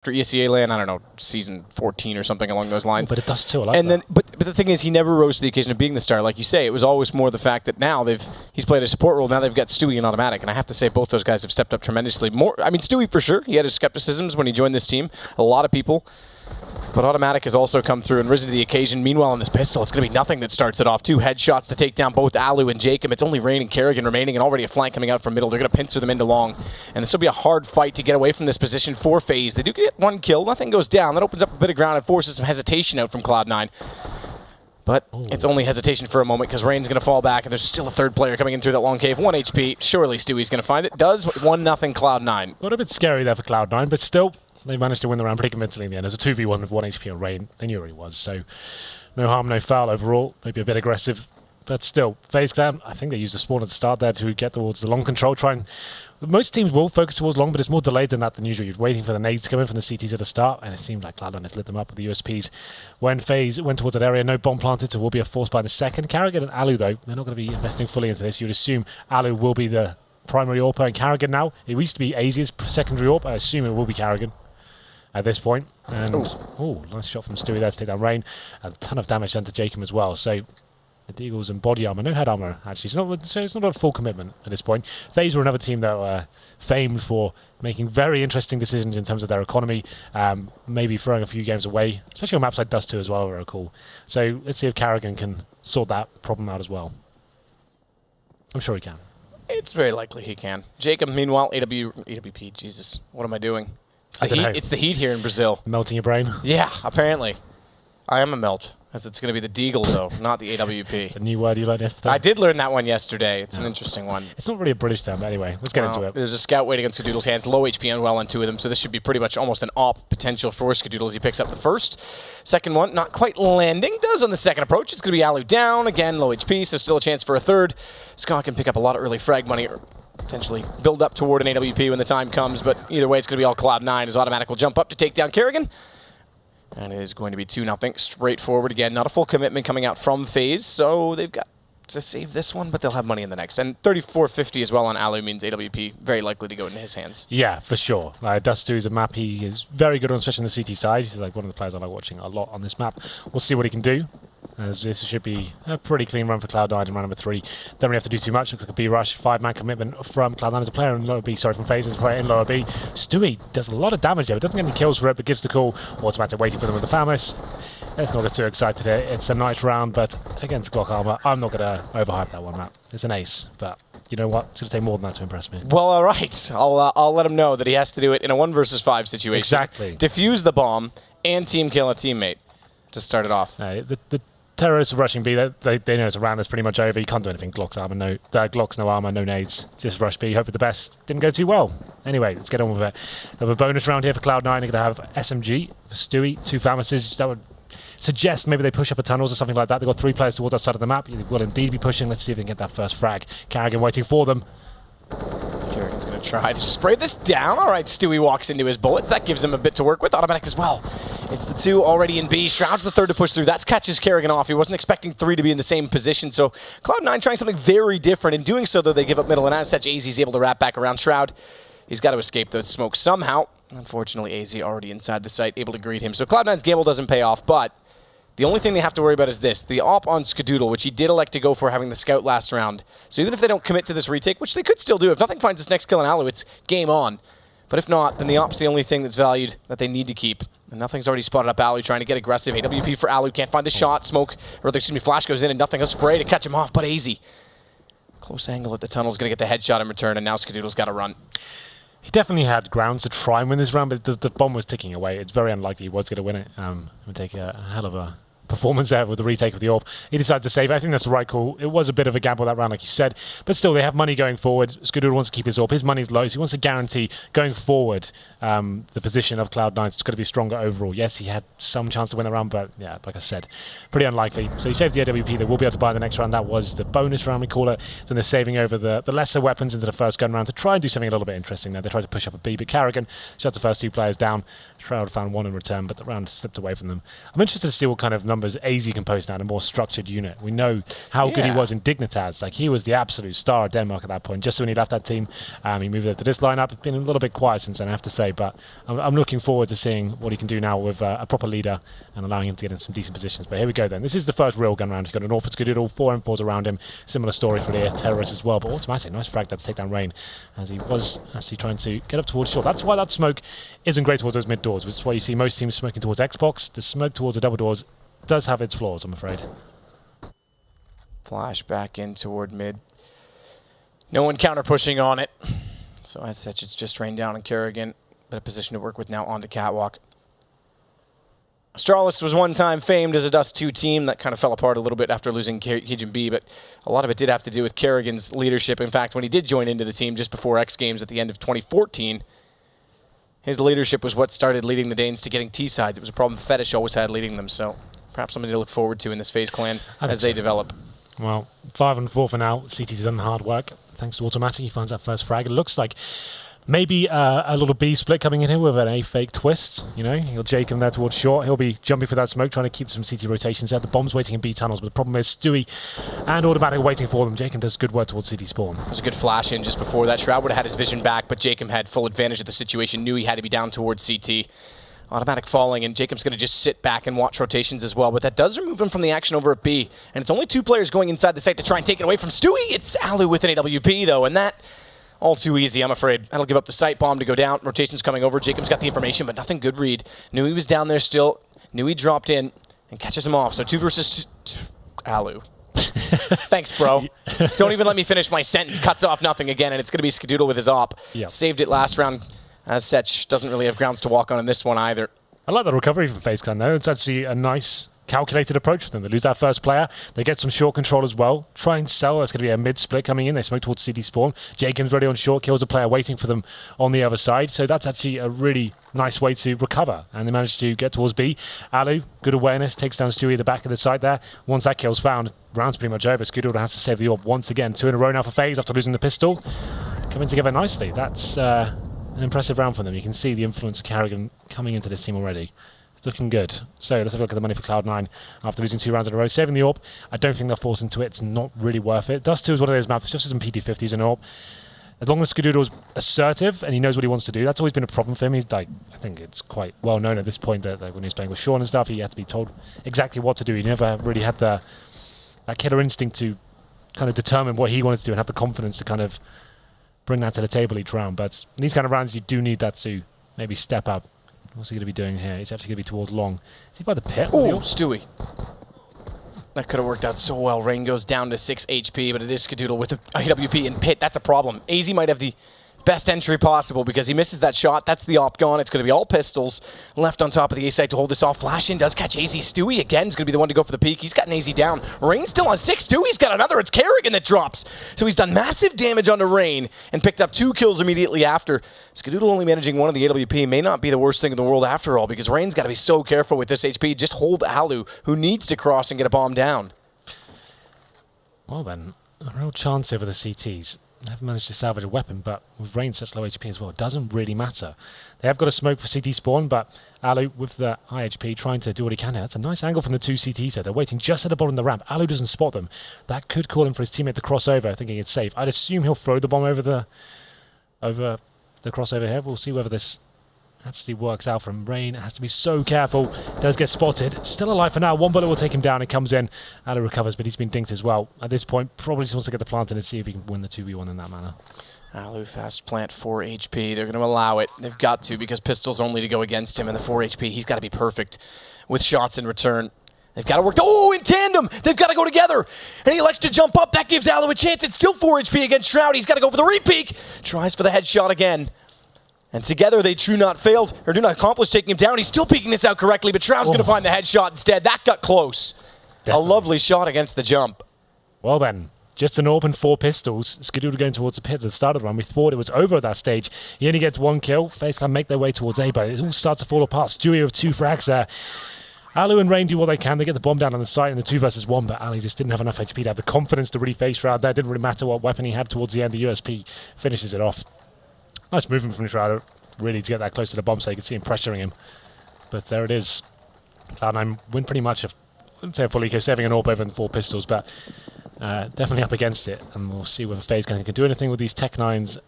after ESL land, I don't know, season 14 or something along those lines. But it does too, I like and that. then, but the thing is, he never rose to the occasion of being the star. Like you say, it was always more the fact that now he's played a support role, now they've got Stewie and Automatic, and I have to say both those guys have stepped up tremendously. I mean, Stewie for sure, he had his skepticisms when he joined this team, a lot of people. But Automatic has also come through and risen to the occasion. Meanwhile, on this pistol, it's going to be nothing that starts it off. 2 headshots to take down both Alu and Jacob. It's only Rain and Kerrigan remaining, and already a flank coming out from middle. They're going to pincer them into long. And this will be a hard fight to get away from this position for FaZe. They do get 1 kill. Nothing goes down. That opens up a bit of ground and forces some hesitation out from Cloud9. But it's only hesitation for a moment because Rain's going to fall back, and there's still a 3rd player coming in through that long cave. 1 HP. Surely Stewie's going to find it. Does 1-0 Cloud9. A little bit scary there for Cloud9, but still, they managed to win the round pretty convincingly in the end. There's a 2v1 with 1 HP on Rain. They knew where he was, so no harm, no foul overall. Maybe a bit aggressive, but still. FaZe Clan, I think they used the spawn at the start there to get towards the long control. Most teams will focus towards long, but it's more delayed than that than usual. You're waiting for the nades to come in from the CTs at the start, and it seemed like Cloud9 has lit them up with the USPs. When FaZe went towards that area, no bomb planted, so will be a force by the second. Kerrigan and Alu, though, they're not going to be investing fully into this. You'd assume Alu will be the primary AWPer, and Kerrigan now, it used to be AZ's secondary AWP. I assume it will be Kerrigan at this point. And nice shot from Stewie there to take down Rain. A ton of damage done to Jacob as well. So the Deagles and body armor, no head armor actually. So it's not a full commitment at this point. FaZe were another team that were famed for making very interesting decisions in terms of their economy. Maybe throwing a few games away, especially on maps like Dust 2 as well, were cool. So let's see if Kerrigan can sort that problem out as well. I'm sure he can. It's very likely he can. Jacob, meanwhile, AWP, Jesus, what am I doing? It's the heat here in Brazil. Melting your brain? Yeah, apparently. I am a melt, as it's going to be the Deagle, though, not the AWP. A new word you learned yesterday? I did learn that one yesterday. It's an interesting one. It's not really a British term, but anyway, let's get into it. There's a scout waiting on Skadoodle's hands, low HP and well on 2 of them, so this should be pretty much almost an AWP potential for Skadoodle as he picks up the first. Second one, not quite landing. Does on the second approach. It's going to be Alu down. Again, low HP, so still a chance for a third. Scott can pick up a lot of early frag money, or potentially build up toward an AWP when the time comes, but either way, it's going to be all Cloud9 as Automatic will jump up to take down Kerrigan. And it is going to be 2-0, straightforward again. Not a full commitment coming out from FaZe, so they've got to save this one, but they'll have money in the next. And 34.50 as well on Alu means AWP very likely to go into his hands. Yeah, for sure. Dust 2 is a map he is very good on, especially on the CT side. He's like one of the players I like watching a lot on this map. We'll see what he can do, as this should be a pretty clean run for Cloud9 in round number 3. Don't really have to do too much. Looks like a B-rush, 5-man commitment from Cloud9 as a player in lower B, sorry, from FaZe as a player in lower B. Stewie does a lot of damage there, but doesn't get any kills for it, but gives the call. Automatic waiting for them with the Famis. Let's not get too excited here. It's a nice round, but against Glock armor, I'm not going to overhype that one map. It's an ace, but you know what? It's going to take more than that to impress me. Well, all right. I'll let him know that he has to do it in a 1 versus 5 situation. Exactly. Defuse the bomb and team kill a teammate to start it off. The terrorists are rushing B. They know it's a round that's pretty much over. You can't do anything. Glock's no armor, no nades. Just rush B. Hope for the best. Didn't go too well. Anyway, let's get on with it. We have a bonus round here for Cloud9. They're going to have SMG for Stewie, 2 Famises. That would suggest maybe they push up a tunnels or something like that. They've got 3 players towards that side of the map. They will indeed be pushing. Let's see if they can get that first frag. Kerrigan waiting for them. Kerrigan's going to try to spray this down. All right, Stewie walks into his bullets. That gives him a bit to work with. Automatic as well. It's the 2 already in B. Shroud's the 3rd to push through. That catches Kerrigan off. He wasn't expecting 3 to be in the same position. So Cloud9 trying something very different. In doing so, though, they give up middle. And as such, AZ's able to wrap back around Shroud. He's got to escape those smokes somehow. Unfortunately, AZ already inside the site, able to greet him. So Cloud9's gamble doesn't pay off, but the only thing they have to worry about is this. The AWP on Skadoodle, which he did elect to go for having the scout last round. So even if they don't commit to this retake, which they could still do, if nothing finds its next kill in Alu, it's game on. But if not, then the AWP's the only thing that's valued that they need to keep. And nothing's already spotted up Alu, trying to get aggressive. AWP for Alu, can't find the shot. Smoke, or excuse me, flash goes in and nothing. A spray to catch him off, but AZ. Close angle at the tunnel's going to get the headshot in return, and now Skadoodle's got to run. He definitely had grounds to try and win this round, but the bomb was ticking away. It's very unlikely he was going to win it. It would take a hell of a performance there with the retake of the AWP. He decided to save it. I think that's the right call. It was a bit of a gamble that round, like you said, but still, they have money going forward. Skadoodle wants to keep his AWP. His money's low, so he wants to guarantee going forward the position of Cloud9 is going to be stronger overall. Yes, he had some chance to win the round, but yeah, like I said, pretty unlikely. So he saved the AWP. They will be able to buy the next round. That was the bonus round, we call it. So they're saving over the lesser weapons into the first gun round to try and do something a little bit interesting there. They tried to push up a B, but Kerrigan shuts the first 2 players down. Shroud found one in return, but the round slipped away from them. I'm interested to see what kind of numbers AZ can post now in a more structured unit. We know how good he was in Dignitas. Like, he was the absolute star of Denmark at that point. Just when he left that team, he moved over to this lineup. Been a little bit quiet since then, I have to say, but I'm looking forward to seeing what he can do now with a proper leader and allowing him to get in some decent positions. But here we go then. This is the first real gun round. He's got an Orphans Skadoodle, 4 M4s around him. Similar story for the Terrorist as well, but automatic. Nice frag there to take down Rain, as he was actually trying to get up towards short. That's why that smoke isn't great towards those mid doors, which is why you see most teams smoking towards Xbox. The smoke towards the double doors does have its flaws, I'm afraid. Flash back in toward mid. No one counter pushing on it. So as such, it's just Rain down and Kerrigan. But a position to work with now onto Catwalk. Astralis was one time famed as a Dust 2 team that kind of fell apart a little bit after losing Kijin B, but a lot of it did have to do with Kerrigan's leadership. In fact, when he did join into the team just before X Games at the end of 2014, his leadership was what started leading the Danes to getting T-sides. It was a problem Fetish always had leading them, so perhaps something to look forward to in this FaZe clan as they develop. Well, 5 and 4 for now. CT's done the hard work. Thanks to Automatic, he finds that first frag. It looks like maybe a little B split coming in here with an A fake twist. You know, he'll Jake him there towards short. He'll be jumping for that smoke, trying to keep some CT rotations there. The bomb's waiting in B tunnels, but the problem is Stewie and Automatic waiting for them. Jacob does good work towards CT spawn. It was a good flash in just before that. Shroud would have had his vision back, but Jacob had full advantage of the situation, knew he had to be down towards CT. Automatic falling, and Jacob's going to just sit back and watch rotations as well, but that does remove him from the action over at B. And it's only 2 players going inside the site to try and take it away from Stewie. It's Alu with an AWP, though, and that all too easy, I'm afraid. That'll give up the site bomb to go down. Rotation's coming over. Jacob's got the information, but nothing good read. Knew he was down there still. Knew he dropped in and catches him off. So 2 versus 2. Alu. Thanks, bro. Don't even let me finish my sentence. Cuts off nothing again, and it's going to be Skadoodle with his op. Yep. Saved it last round. As Setch doesn't really have grounds to walk on in this one either. I like the recovery from FaZe Clan, though. It's actually a nice, calculated approach for them. They lose that first player. They get some short control as well. Try and sell. That's going to be a mid-split coming in. They smoke towards CD spawn. Jacob's ready on short. Kills a player waiting for them on the other side. So that's actually a really nice way to recover. And they managed to get towards B. Alu, good awareness. Takes down Stewie at the back of the side there. Once that kill's found, round's pretty much over. Skadoodle has to save the orb once again. 2 in a row now for FaZe after losing the pistol. Coming together nicely. That's an impressive round for them. You can see the influence of Kerrigan coming into this team already. It's looking good. So let's have a look at the money for Cloud9 after losing 2 rounds in a row. Saving the orb, I don't think they're forced into it. It's not really worth it. Dust 2 is one of those maps, just as in PD50s and orb. As long as Skadoodle's assertive and he knows what he wants to do, that's always been a problem for him. He's like, I think it's quite well known at this point that when he was playing with Sean and stuff, he had to be told exactly what to do. He never really had that killer instinct to kind of determine what he wanted to do and have the confidence to kind of bring that to the table each round. But in these kind of rounds, you do need that to maybe step up. What's he going to be doing here? He's actually going to be towards long. Is he by the pit? Oh, Stewie. That could have worked out so well. Rain goes down to 6 HP, but it is Skadoodle with a AWP in pit. That's a problem. AZ might have the best entry possible because he misses that shot. That's the op gone. It's going to be all pistols left on top of the A site to hold this off. Flash in does catch AZ. Stewie again is going to be the one to go for the peak. He's got an AZ down. Rain's still on 6. Stewie's got another. It's Kerrigan that drops. So he's done massive damage onto Rain and picked up 2 kills immediately after. Skadoodle only managing 1 of the AWP may not be the worst thing in the world after all, because Rain's got to be so careful with this HP. Just hold Alu, who needs to cross and get a bomb down. Well then, a real chance here for the CTs. They haven't managed to salvage a weapon, but with Rain such low HP as well, it doesn't really matter. They have got a smoke for CT spawn, but Alu with the high HP trying to do what he can here. That's a nice angle from the 2 CTs there. They're waiting just at the bottom of the ramp. Alu doesn't spot them. That could call him for his teammate to cross over, thinking it's safe. I'd assume he'll throw the bomb over the crossover here. We'll see whether this actually works out from Rain. Has to be so careful. Does get spotted. Still alive for now. 1 bullet will take him down. It comes in. Alu recovers, but he's been dinked as well. At this point, probably just wants to get the plant in and see if he can win the 2v1 in that manner. Alu fast plant 4 HP. They're going to allow it. They've got to, because pistol's only to go against him, and the 4 HP, he's got to be perfect with shots in return. They've got to work. Oh, in tandem! They've got to go together! And he elects to jump up. That gives Alu a chance. It's still 4 HP against Shroud. He's got to go for the repeak. Tries for the headshot again. And together they do not accomplish taking him down. He's still peeking this out correctly, but Shroud's going to find the headshot instead. That got close. Definitely. A lovely shot against the jump. Well then, just an open 4 pistols. Skadoodle going towards the pit at the start of the run. We thought it was over at that stage. He only gets 1 kill. FaZe Clan make their way towards A, but it all starts to fall apart. Stewie with 2 frags there. Alu and Rain do what they can. They get the bomb down on the site in the 2 versus 1, but Ali just didn't have enough HP to have the confidence to really face Shroud there. Didn't really matter what weapon he had towards the end. The USP finishes it off. Nice movement from Shroud. really to get that close to the bomb so you can see him pressuring him. But there it is. Cloud9 win pretty much, I wouldn't say a full eco, saving an AWP over than 4 pistols, but definitely up against it. And we'll see whether FaZe can do anything with these Tech 9s.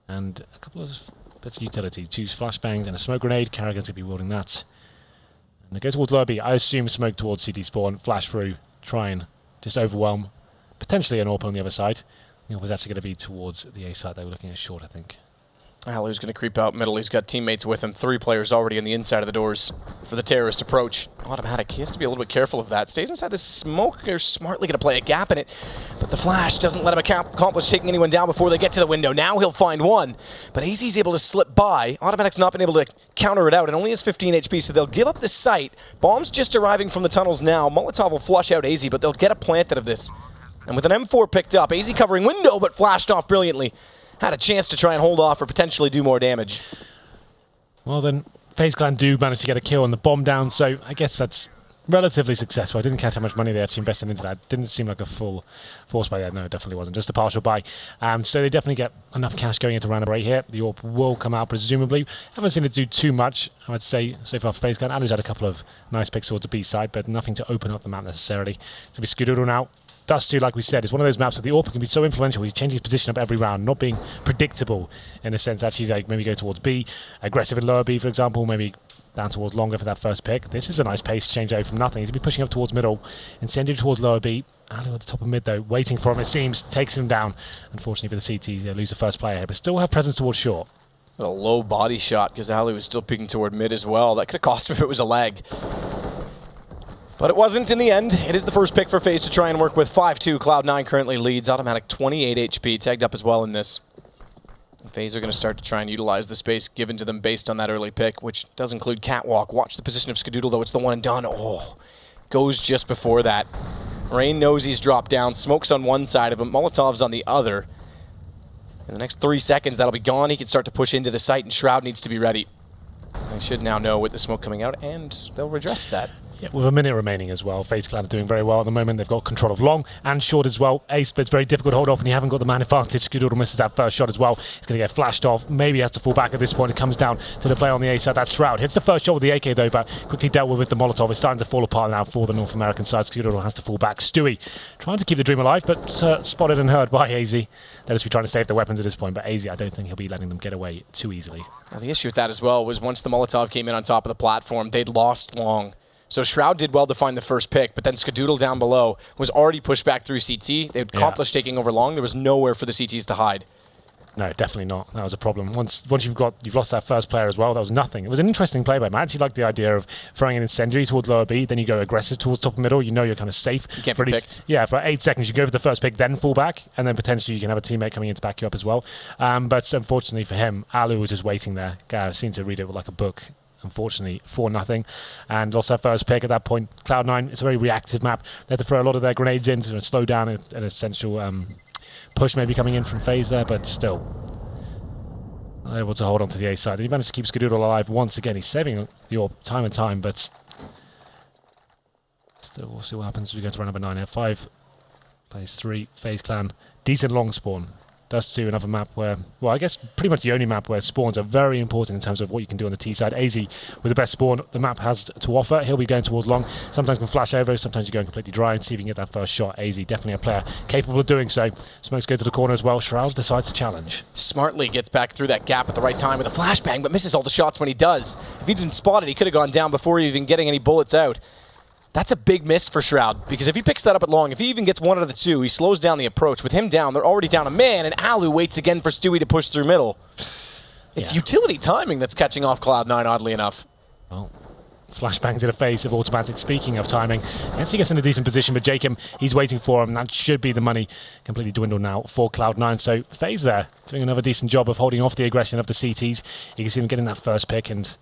And a couple of bits of utility. 2 flashbangs and a smoke grenade. Carrigan's going to be wielding that. And they go towards lower B. I assume smoke towards CT spawn, flash through, try and just overwhelm. Potentially an AWP on the other side. The AWP is actually going to be towards the A side. They were looking at short, I think. Alu's going to creep out middle. He's got teammates with him. 3 players already on the inside of the doors for the terrorist approach. Automatic. He has to be a little bit careful of that. Stays inside the smoke. They're smartly going to play a gap in it. But the flash doesn't let him accomplish taking anyone down before they get to the window. Now he'll find one. But AZ's able to slip by. Automatic's not been able to counter it out. And only has 15 HP, so they'll give up the site. Bombs just arriving from the tunnels now. Molotov will flush out AZ, but they'll get a plant out of this. And with an M4 picked up, AZ covering window, but flashed off brilliantly. Had a chance to try and hold off or potentially do more damage. Well then, FaZe Clan do manage to get a kill on the bomb down, so I guess that's relatively successful. I didn't catch how much money they actually invested into that. Didn't seem like a full force buy there. No, it definitely wasn't. Just a partial buy. So they definitely get enough cash going into round number 8 here. The AWP will come out, presumably. Haven't seen it do too much, I would say, so far for FaZe Clan. Alu's had a couple of nice picks towards the B side, but nothing to open up the map necessarily. So we Skadoodle now. Dust 2, like we said, is one of those maps where the AWP can be so influential. He's changing his position up every round, not being predictable in a sense. Actually, like maybe go towards B, aggressive in lower B, for example, maybe down towards longer for that first pick. This is a nice pace change over from nothing. He's going to be pushing up towards middle, incendiary towards lower B. Alu at the top of mid, though, waiting for him, it seems, takes him down. Unfortunately for the CTs, they lose the first player here, but still have presence towards short. A low body shot because Alu was still peeking toward mid as well. That could have cost him if it was a lag. But it wasn't in the end. It is the first pick for FaZe to try and work with. 5-2, Cloud9 currently leads. Automatic 28 HP, tagged up as well in this. FaZe are going to start to try and utilize the space given to them based on that early pick, which does include Catwalk. Watch the position of Skadoodle, though. It's the one and done. Oh, goes just before that. Rain knows he's dropped down. Smoke's on one side of him. Molotov's on the other. In the next 3 seconds, that'll be gone. He can start to push into the site, and Shroud needs to be ready. They should now know with the smoke coming out, and they'll redress that. Yeah, with a minute remaining as well. FaZe Clan are doing very well at the moment. They've got control of long and short as well. A split's very difficult to hold off, and you haven't got the man advantage. Skadoodle misses that first shot as well. It's going to get flashed off. Maybe has to fall back at this point. It comes down to the player on the A side. That's Shroud. Hits the first shot with the AK though, but quickly dealt with the Molotov. It's starting to fall apart now for the North American side. Skadoodle has to fall back. Stewie trying to keep the dream alive, but spotted and heard by AZ. They'll just be trying to save their weapons at this point, but AZ, I don't think he'll be letting them get away too easily. Well, the issue with that as well was once the Molotov came in on top of the platform, they'd lost long. So Shroud did well to find the first pick, but then Skadoodle down below was already pushed back through CT. They'd accomplished taking over long. There was nowhere for the CTs to hide. No, definitely not. That was a problem. Once you've lost that first player as well, that was nothing. It was an interesting play by him. I actually like the idea of throwing an incendiary towards lower B, then you go aggressive towards top and middle. You know you're kind of safe. You can't be picked. Yeah, for 8 seconds you go for the first pick, then fall back, and then potentially you can have a teammate coming in to back you up as well. But unfortunately for him, Alu was just waiting there. Seemed to read it like a book. Unfortunately, 4-0, and lost that first pick at that point. Cloud9, it's a very reactive map. They had to throw a lot of their grenades in to slow down an essential push maybe coming in from FaZe there, but still not able to hold on to the A side. He managed to keep Skadoodle alive once again. He's saving your time and time, but still, we'll see what happens as we go to round number 9 here. 5 plays 3, FaZe Clan. Decent long spawn. Dust 2, another map where, well, I guess pretty much the only map where spawns are very important in terms of what you can do on the T side. AZ with the best spawn the map has to offer. He'll be going towards long. Sometimes can flash over, sometimes you're going completely dry and see if you can get that first shot. AZ, definitely a player capable of doing so. Smokes go to the corner as well. Shroud decides to challenge. Smartly gets back through that gap at the right time with a flashbang, but misses all the shots when he does. If he didn't spot it, he could have gone down before even getting any bullets out. That's a big miss for Shroud, because if he picks that up at long, if he even gets one out of the two, he slows down the approach. With him down, they're already down a man, and Alu waits again for Stewie to push through middle. It's utility timing that's catching off Cloud9, oddly enough. Well, flashbang to the face of automatic. Speaking of timing, actually gets in a decent position, but Jacob, he's waiting for him. That should be the money. Completely dwindled now for Cloud9. So FaZe there, doing another decent job of holding off the aggression of the CTs. You can see them getting that first pick, and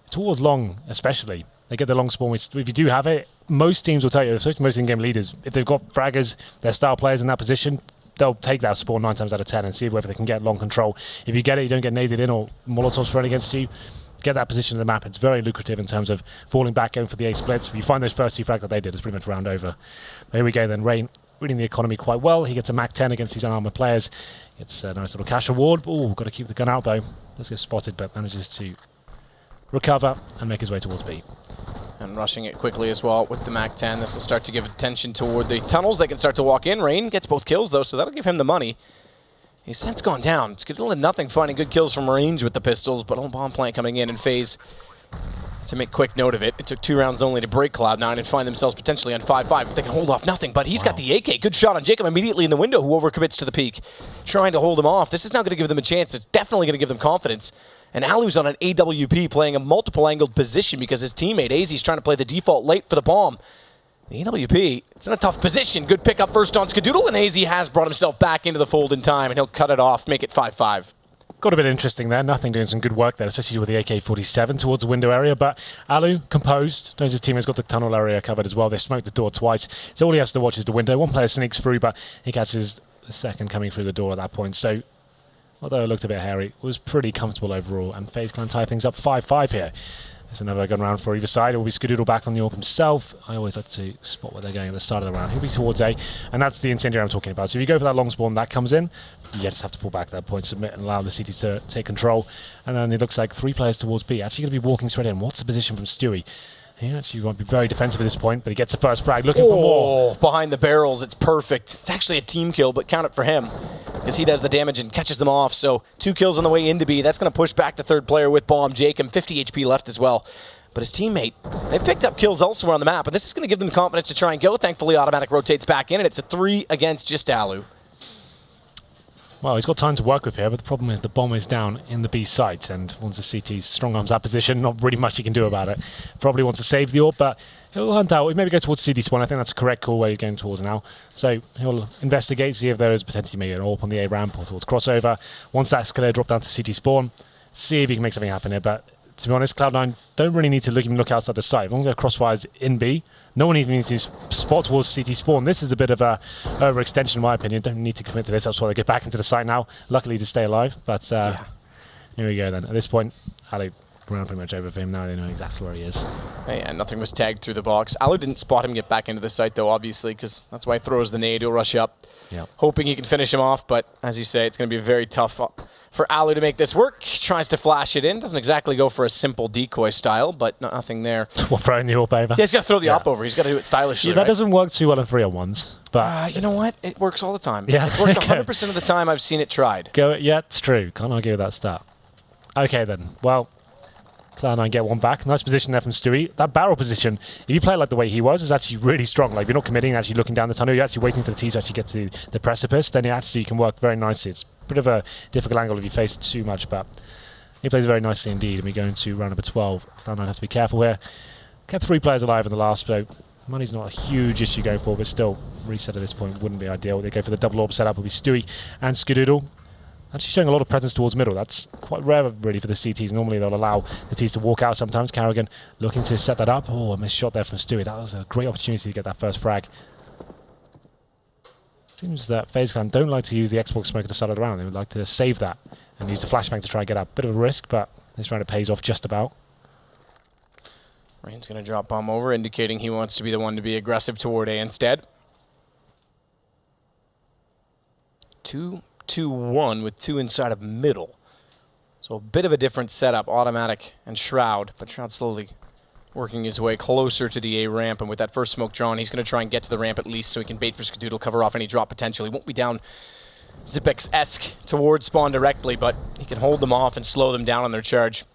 towards long especially. They get the long spawn, which if you do have it, most teams will tell you, especially most in-game leaders, if they've got fraggers, their style players in that position, they'll take that spawn 9 times out of 10 and see whether they can get long control. If you get it, you don't get naded in or Molotovs thrown against you, get that position in the map. It's very lucrative in terms of falling back, going for the A splits. If you find those first 2 frags that they did, it's pretty much round over. But here we go then, Rain reading the economy quite well. He gets a Mac 10 against these unarmored players. It's a nice little cash reward. Oh, got to keep the gun out though. Does get spotted, but manages to recover and make his way towards B. And rushing it quickly as well with the MAC-10. This will start to give attention toward the tunnels. They can start to walk in. Rain gets both kills though, so that'll give him the money. His sense gone down. Skadoodle had nothing, finding good kills from range with the pistols, but on bomb plant coming in and FaZe, to make quick note of it, it took 2 rounds only to break Cloud9 and find themselves potentially on 5-5 if they can hold off nothing, but he's got the AK. Good shot on Jacob immediately in the window, who overcommits to the peak, trying to hold him off. This is now going to give them a chance. It's definitely going to give them confidence. And Alu's on an AWP playing a multiple angled position because his teammate AZ's trying to play the default late for the bomb. The AWP, it's in a tough position. Good pickup first on Skadoodle, and AZ has brought himself back into the fold in time, and he'll cut it off, make it 5-5. Got a bit interesting there. Nothing doing some good work there, especially with the AK-47 towards the window area. But Alu, composed, knows his team has got the tunnel area covered as well. They smoked the door twice. So all he has to watch is the window. One player sneaks through, but he catches the second coming through the door at that point. So although it looked a bit hairy, it was pretty comfortable overall. And FaZe can tie things up 5-5 here. There's another gun round for either side. It will be Skadoodle back on the AWP himself. I always like to spot where they're going at the start of the round. He'll be towards A, and that's the incendiary I'm talking about. So if you go for that long spawn, that comes in, you just have to pull back at that point, submit, and allow the CTs to take control. And then it looks like 3 players towards B. Actually going to be walking straight in. What's the position from Stewie? He actually won't be very defensive at this point, but he gets the first frag, looking for more. Behind the barrels, it's perfect. It's actually a team kill, but count it for him, because he does the damage and catches them off. So 2 kills on the way into B. That's going to push back the third player with bomb. Jacob, 50 HP left as well. But his teammate, they've picked up kills elsewhere on the map, and this is going to give them the confidence to try and go. Thankfully, Automatic rotates back in, and it's a 3 against just Alu. Well, he's got time to work with here, but the problem is the bomb is down in the B site, and once the CT's strong arms that position, not really much he can do about it. Probably wants to save the AWP, but he'll hunt out. He'll maybe go towards CD spawn. I think that's a correct call where he's going towards now. So he'll investigate, see if there is potentially maybe an AWP on the A ramp or towards crossover. Once that's clear, drop down to CD spawn, see if he can make something happen here. But to be honest, Cloud9 don't really need to even look outside the site. As long as there are crossfires in B, no one even needs to spot towards CT spawn. This is a bit of a overextension in my opinion. Don't need to commit to this. That's why they get back into the site now. Luckily to stay alive. But here we go then. At this point, Alu, round pretty much over for him now. They know exactly where he is. Yeah, nothing was tagged through the box. Alu didn't spot him get back into the site though, obviously, because that's why he throws the nade. He'll rush up, hoping he can finish him off. But as you say, it's going to be very tough for Alu to make this work. He tries to flash it in. Doesn't exactly go for a simple decoy style, but nothing there. Well, throwing the AWP over. Yeah, he's got to throw the AWP over. He's got to do it stylishly. Yeah, that doesn't work too well in 3-on-1s. But you know what? It works all the time. Yeah. It's worked 100% of the time I've seen it tried. Yeah, it's true. Can't argue with that stat. Okay then. Well, Cloud9 get one back. Nice position there from Stewie. That barrel position, if you play like the way he was, is actually really strong. Like, if you're not committing, actually looking down the tunnel, you're actually waiting for the T to actually get to the precipice, then it actually can work very nicely. It's a bit of a difficult angle if you face it too much, but he plays very nicely indeed. And we go into round number 12. Cloud9 has to be careful here. Kept 3 players alive in the last, so money's not a huge issue going forward, but still, reset at this point wouldn't be ideal. They go for the double AWP setup. Will be Stewie and Skadoodle. Actually showing a lot of presence towards middle. That's quite rare, really, for the CTs. Normally, they'll allow the Ts to walk out sometimes. Carrigan looking to set that up. Oh, a missed shot there from Stewie. That was a great opportunity to get that first frag. Seems that FaZe Clan don't like to use the Xbox smoke at the start of the round. They would like to save that and use the flashbang to try and get up. Bit of a risk, but this round it pays off just about. Rain's going to drop bomb over, indicating he wants to be the one to be aggressive toward A instead. 2-2-1 with 2 inside of middle. So a bit of a different setup, Automatic and Shroud, but Shroud slowly working his way closer to the A ramp, and with that first smoke drawn, he's going to try and get to the ramp at least so he can bait for Skadoodle, cover off any drop potential. He won't be down Zipex-esque towards spawn directly, but he can hold them off and slow them down on their charge.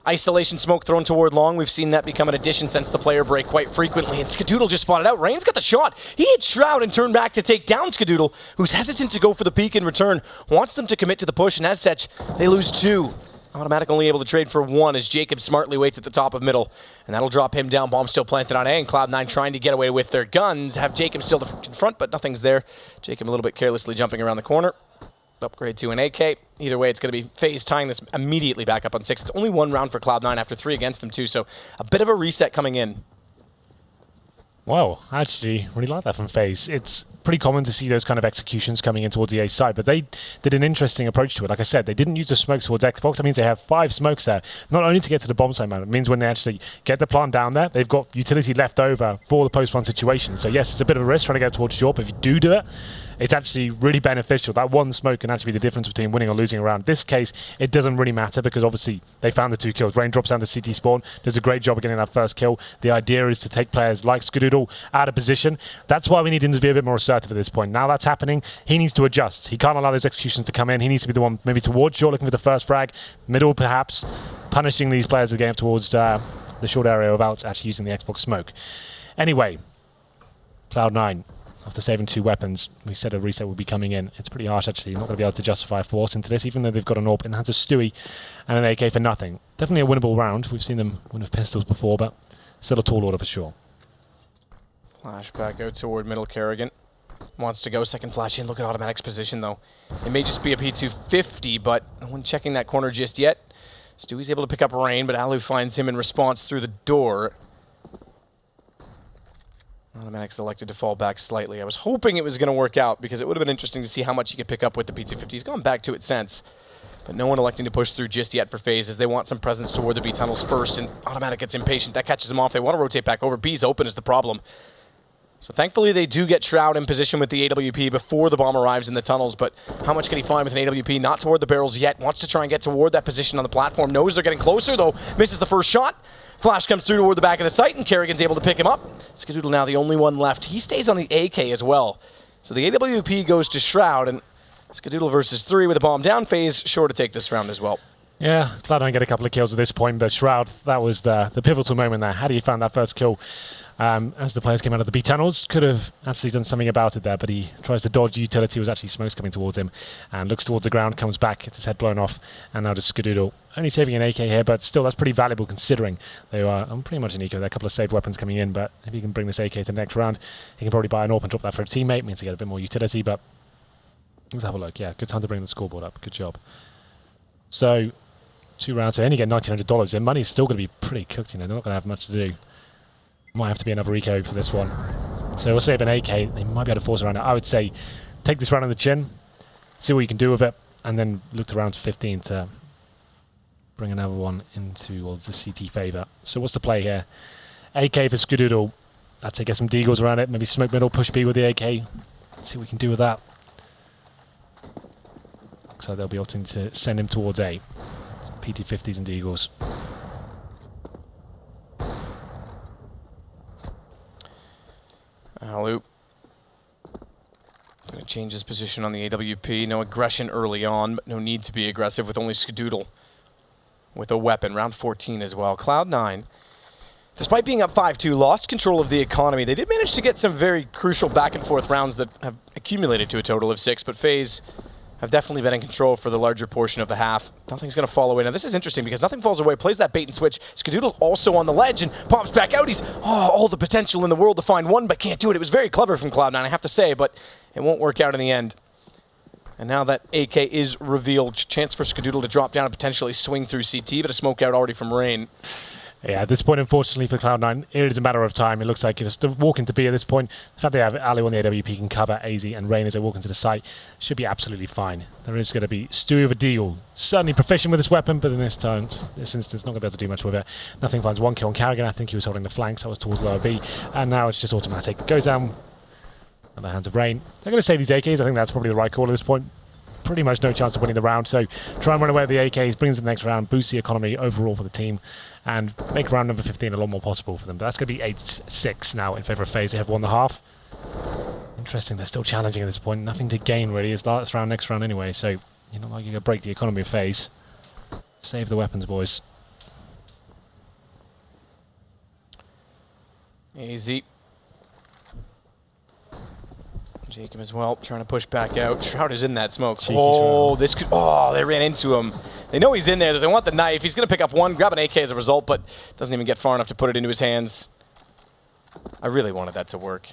Isolation smoke thrown toward long. We've seen that become an addition since the player break quite frequently, and Skadoodle just spotted out. Rain's got the shot. He hit Shroud and turned back to take down Skadoodle, who's hesitant to go for the peek in return, wants them to commit to the push, and as such, they lose 2. Automatic only able to trade for 1 as Jacob smartly waits at the top of middle, and that'll drop him down. Bomb still planted on A, and Cloud9 trying to get away with their guns. Have Jacob still to confront, but nothing's there. Jacob a little bit carelessly jumping around the corner. Upgrade to an AK. Either way, it's going to be FaZe tying this immediately back up on 6. It's only 1 round for Cloud9 after 3 against them too, so a bit of a reset coming in. Wow, I actually really like that from FaZe. It's pretty common to see those kind of executions coming in towards the A side, but they did an interesting approach to it. Like I said, they didn't use the smokes towards Xbox. That means they have 5 smokes there, not only to get to the bomb site, man. It means when they actually get the plant down there, they've got utility left over for the post-plant situation. So yes, it's a bit of a risk trying to go towards short, but if you do it, it's actually really beneficial. That one smoke can actually be the difference between winning or losing a round. In this case, it doesn't really matter because obviously they found the 2 kills. Rain drops down to CT spawn, does a great job of getting that first kill. The idea is to take players like Skadoodle out of position. That's why we need him to be a bit more assertive at this point. Now that's happening, he needs to adjust. He can't allow those executions to come in. He needs to be the one maybe towards short, looking for the first frag, middle perhaps, punishing these players again towards the short area without actually using the Xbox smoke. Anyway, Cloud9, after saving 2 weapons, we said a reset would be coming in. It's pretty harsh actually. You're not going to be able to justify force into this, even though they've got an AWP in the hands of Stewie and an AK for nothing. Definitely a winnable round. We've seen them win with pistols before, but still a tall order for sure. Flashback out toward middle. Kerrigan wants to go. Second flash in. Look at Automatic's position though. It may just be a P250, but no one checking that corner just yet. Stewie's able to pick up Rain, but Alu finds him in response through the door. Automatic's elected to fall back slightly. I was hoping it was going to work out because it would have been interesting to see how much he could pick up with the P250. He's gone back to it since, but no one electing to push through just yet for FaZe as they want some presence toward the B tunnels first, and Automatic gets impatient. That catches him off. They want to rotate back over. B's open is the problem. So thankfully they do get Shroud in position with the AWP before the bomb arrives in the tunnels, but how much can he find with an AWP? Not toward the barrels yet. Wants to try and get toward that position on the platform. Knows they're getting closer though. Misses the first shot. Flash comes through toward the back of the site, and Kerrigan's able to pick him up. Skadoodle now the only one left. He stays on the AK as well. So the AWP goes to Shroud, and Skadoodle versus 3 with a bomb down. FaZe sure to take this round as well. Yeah, Cloud9 get a couple of kills at this point, but Shroud, that was the pivotal moment there. Had he found that first kill as the players came out of the B tunnels, could have actually done something about it there, but he tries to dodge utility. Was actually smokes coming towards him, and looks towards the ground, comes back, gets his head blown off, and now just Skadoodle. Only saving an AK here, but still that's pretty valuable considering they are pretty much an eco. There are a couple of saved weapons coming in, but if he can bring this AK to the next round, he can probably buy an AWP and drop that for a teammate. Means to get a bit more utility, but let's have a look. Yeah, good time to bring the scoreboard up. Good job. So 2 rounds, they only get $1,900. Their money's still going to be pretty cooked, you know. They're not going to have much to do. Might have to be another eco for this one. So we'll save an AK. They might be able to force around it. I would say take this round on the chin, see what you can do with it, and then look to round 15 to bring another one into the CT favour. So what's the play here? AK for Skadoodle. I'd say get some deagles around it, maybe smoke middle, push B with the AK. See what we can do with that. So they'll be opting to send him towards A. PT50s and deagles. Alu going to change his position on the AWP. No aggression early on, but no need to be aggressive with only Skadoodle with a weapon. Round 14 as well. Cloud9, despite being up 5-2, lost control of the economy. They did manage to get some very crucial back and forth rounds that have accumulated to a total of 6, but FaZe have definitely been in control for the larger portion of the half. Nothing's going to fall away. Now this is interesting because nothing falls away. Plays that bait and switch. Skadoodle also on the ledge and pops back out. He's all the potential in the world to find one, but can't do it. It was very clever from Cloud9, I have to say, but it won't work out in the end. And now that AK is revealed, chance for Skadoodle to drop down and potentially swing through CT, but a smoke out already from Rain. Yeah, at this point, unfortunately for Cloud9, it is a matter of time. It looks like it's walking to B at this point. The fact they have Ali on the AWP can cover AZ and Rain as they walk into the site should be absolutely fine. There is going to be Stewie with a deal. Certainly proficient with this weapon, but in this instance, not going to be able to do much with it. Nothing finds 1 kill on Kerrigan. I think he was holding the flanks. That was towards lower B. And now it's just automatic. Goes down in the hands of Rain. They're going to save these AKs. I think that's probably the right call at this point. Pretty much no chance of winning the round, so try and run away with the AKs, brings the next round, boosts the economy overall for the team, and make round number 15 a lot more possible for them. But that's going to be 8-6 now in favour of FaZe. They have won the half. Interesting, they're still challenging at this point. Nothing to gain, really. It's last round, next round anyway, so you're not like you're going to break the economy of FaZe. Save the weapons, boys. AZ. Jacob as well, trying to push back out. Shroud is in that smoke. Cheeky Shroud. this could. They ran into him. They know he's in there. They want the knife. He's going to pick up one, grab an AK as a result, but doesn't even get far enough to put it into his hands. I really wanted that to work.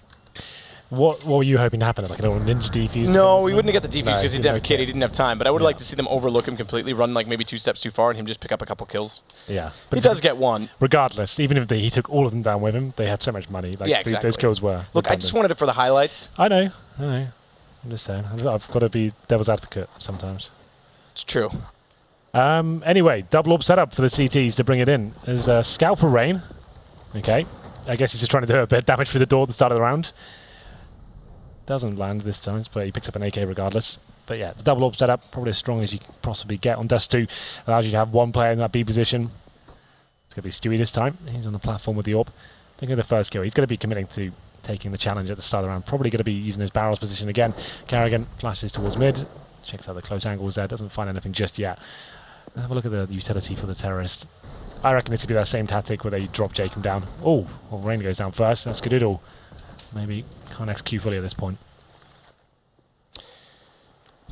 What were you hoping to happen? Like a little ninja defuse? No, we wouldn't have got the defuse because No, he didn't have a kid. He didn't have time. But I would like to see them overlook him completely, run like maybe 2 steps too far, and him just pick up a couple kills. Yeah, But he does get one. Regardless, even if he took all of them down with him, they had so much money. Like, Yeah, exactly. Those kills were. Look, I just wanted it for the highlights. I know. I'm just saying. I've got to be devil's advocate sometimes. It's true. Anyway, double AWP setup for the CTs to bring it in. There's a scout for Rain. Okay. I guess he's just trying to do a bit of damage through the door at the start of the round. Doesn't land this time, but he picks up an AK regardless. But yeah, the double AWP setup, probably as strong as you can possibly get on Dust 2. Allows you to have one player in that B position. It's going to be Stewie this time. He's on the platform with the AWP. Think of the first kill. He's going to be committing to taking the challenge at the start of the round. Probably going to be using his barrels position again. Carrigan flashes towards mid. Checks out the close angles there. Doesn't find anything just yet. Let's have a look at the utility for the terrorist. I reckon this would be that same tactic where they drop Jacob down. Oh, well, Rain goes down first. That's good at all. Maybe can't execute fully at this point.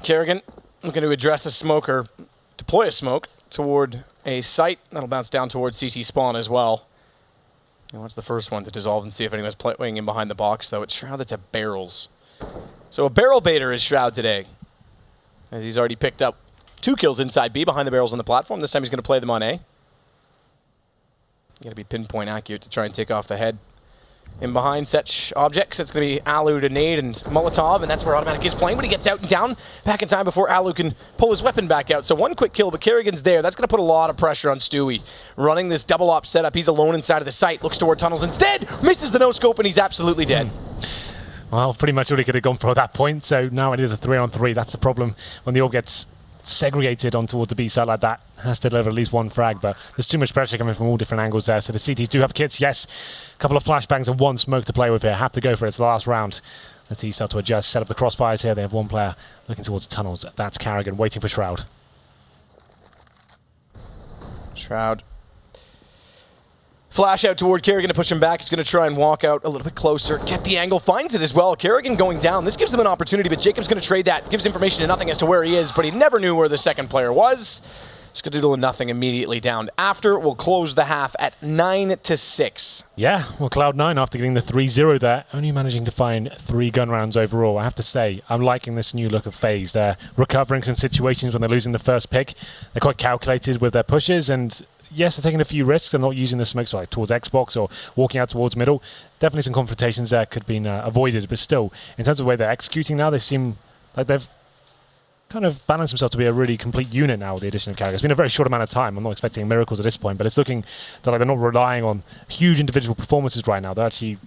Kerrigan looking to address a smoke or deploy a smoke toward a site. That'll bounce down towards CT spawn as well. He wants the first one to dissolve and see if anyone's playing in behind the box, though. It's Shroud that's at barrels. So a barrel baiter is Shroud today, as he's already picked up 2 kills inside B behind the barrels on the platform. This time he's going to play them on A. Got to be pinpoint accurate to try and take off the head. In behind such objects, it's going to be Alu to nade and Molotov, and that's where Automatic is playing, but he gets out and down back in time before Alu can pull his weapon back out. So one quick kill, but Kerrigan's there. That's going to put a lot of pressure on Stewie. Running this double op setup, he's alone inside of the site, looks toward tunnels instead, misses the no-scope, and he's absolutely dead. Well, pretty much all he could have gone for at that point, so now it is a 3-on-3. That's the problem when the AWP gets segregated on towards the B side like that. Has to deliver at least one frag, but there's too much pressure coming from all different angles there. So the CTs do have kits, yes. A couple of flashbangs and one smoke to play with here. Have to go for it. It's the last round. Let's see, start to adjust, set up the crossfires here. They have one player looking towards the tunnels. That's Carrigan waiting for Shroud. Shroud. Flash out toward Kerrigan to push him back. He's going to try and walk out a little bit closer. Get the angle, finds it as well. Kerrigan going down. This gives him an opportunity, but Jacob's going to trade that. Gives information to nothing as to where he is, but he never knew where the second player was. Skadoodle and nothing immediately down. After, we'll close the half at 9-6. Yeah, well, Cloud9, after getting the 3-0 there, only managing to find 3 gun rounds overall. I have to say, I'm liking this new look of FaZe. They're recovering from situations when they're losing the first pick. They're quite calculated with their pushes, and yes, they're taking a few risks. They're not using the smokes like towards Xbox or walking out towards middle. Definitely some confrontations there could have been avoided, but still, in terms of the way they're executing now, they seem like they've kind of balanced themselves to be a really complete unit now with the addition of Carrigan. It's been a very short amount of time. I'm not expecting miracles at this point, but it's looking like they're not relying on huge individual performances right now. They're actually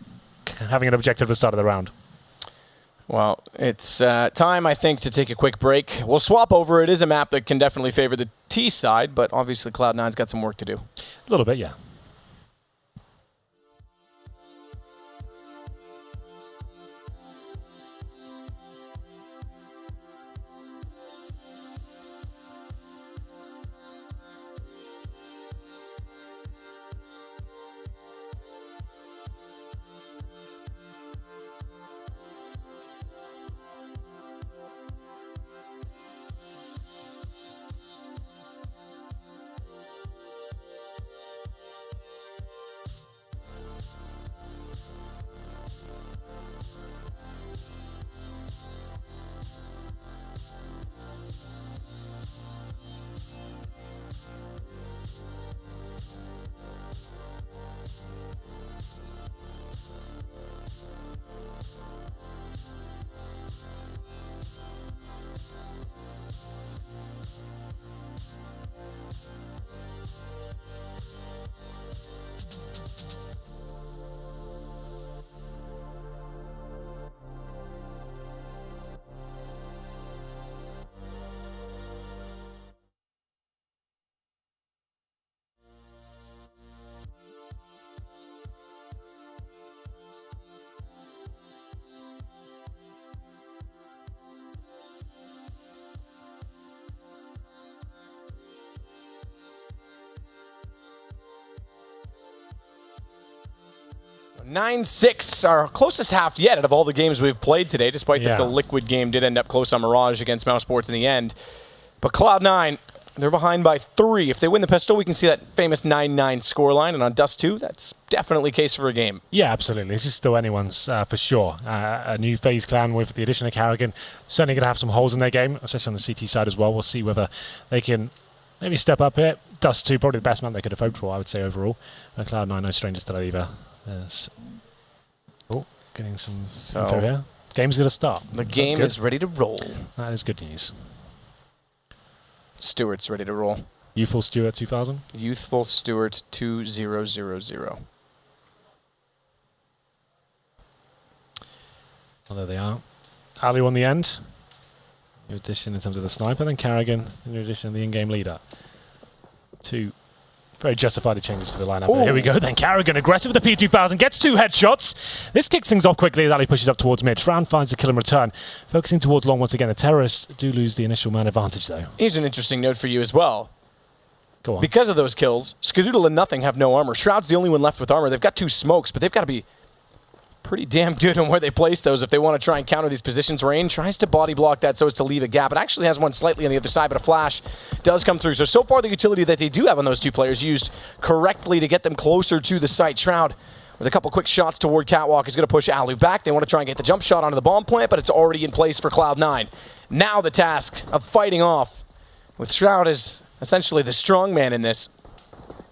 having an objective at the start of the round. Well, it's time, I think, to take a quick break. We'll swap over. It is a map that can definitely favor the T side, but obviously Cloud9's got some work to do. A little bit, yeah. So 9-6, our closest half yet out of all the games we've played today, despite that the Liquid game did end up close on Mirage against Mouse Sports in the end. But Cloud9, they're behind by 3. If they win the pistol, we can see that famous 9-9 scoreline. And on Dust 2, that's definitely case for a game. Yeah, absolutely. This is still anyone's for sure. A new FaZe clan with the addition of Carrigan. Certainly going to have some holes in their game, especially on the CT side as well. We'll see whether they can maybe step up here. Dust 2, probably the best map they could have hoped for, I would say, overall. Cloud9, no strangers to that either. Oh, getting some info here. Game's going to start. The game is ready to roll. That is good news. Stewart's ready to roll. Youthful Stewart 2000. Youthful Stewart 2000. Oh, there they are. Alu on the end. New addition in terms of the sniper, then Carrigan, new addition of the in-game leader. Two very justified changes to the lineup. But here we go then. Carrigan aggressive with the P2000, gets 2 headshots. This kicks things off quickly as Ali pushes up towards mid. Shroud finds the kill in return. Focusing towards long once again. The terrorists do lose the initial man advantage though. Here's an interesting note for you as well. Go on. Because of those kills, Skadoodle and Nothing have no armor. Shroud's the only one left with armor. They've got 2 smokes, but they've got to be pretty damn good on where they place those if they want to try and counter these positions. Rain tries to body block that so as to leave a gap. It actually has one slightly on the other side, but a flash does come through. So far the utility that they do have on those 2 players used correctly to get them closer to the site. Shroud with a couple quick shots toward Catwalk is going to push Alu back. They want to try and get the jump shot onto the bomb plant, but it's already in place for Cloud9. Now the task of fighting off with Shroud as essentially the strong man in this.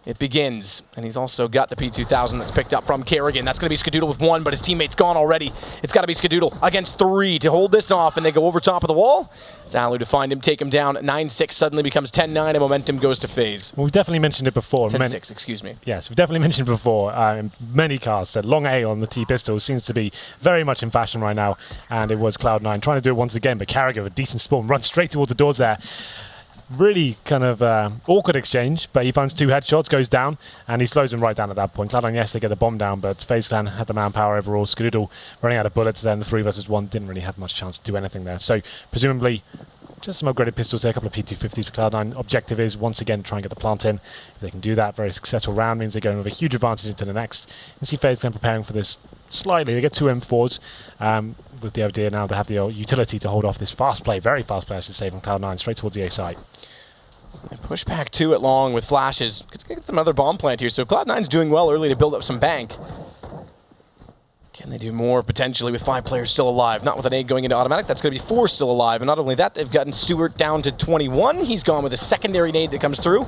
It begins, and he's also got the P2000 that's picked up from Kerrigan. That's going to be Skadoodle with 1, but his teammate's gone already. It's got to be Skadoodle against 3 to hold this off, and they go over top of the wall. It's Alu to find him, take him down. 9-6 suddenly becomes 10-9, and momentum goes to FaZe. Well, we've definitely mentioned it before. 10-6, excuse me. Yes, we've definitely mentioned it before. Many casts said long A on the T-pistol seems to be very much in fashion right now, and it was Cloud9 trying to do it once again, but Carrigan with a decent spawn, runs straight towards the doors there. Really kind of awkward exchange, but he finds 2 headshots, goes down, and he slows him right down at that point. Cloud9, yes, they get the bomb down, but FaZe Clan had the manpower overall. Skadoodle running out of bullets then, the 3 versus 1 didn't really have much chance to do anything there. So, presumably, just some upgraded pistols there, a couple of P250s for Cloud9. Objective is, once again, try and get the plant in. If they can do that, very successful round means they're going with a huge advantage into the next. You can see FaZe Clan preparing for this slightly. They get 2 M4s, with the idea now they have the utility to hold off this fast play, very fast play, I should say, from Cloud9, straight towards the A site. They push back 2 at long with flashes. Let's get another bomb plant here. So Cloud9's doing well early to build up some bank. Can they do more potentially with 5 players still alive? Not with an 8 going into automatic. That's going to be 4 still alive. And not only that, they've gotten Stewart down to 21. He's gone with a secondary nade that comes through.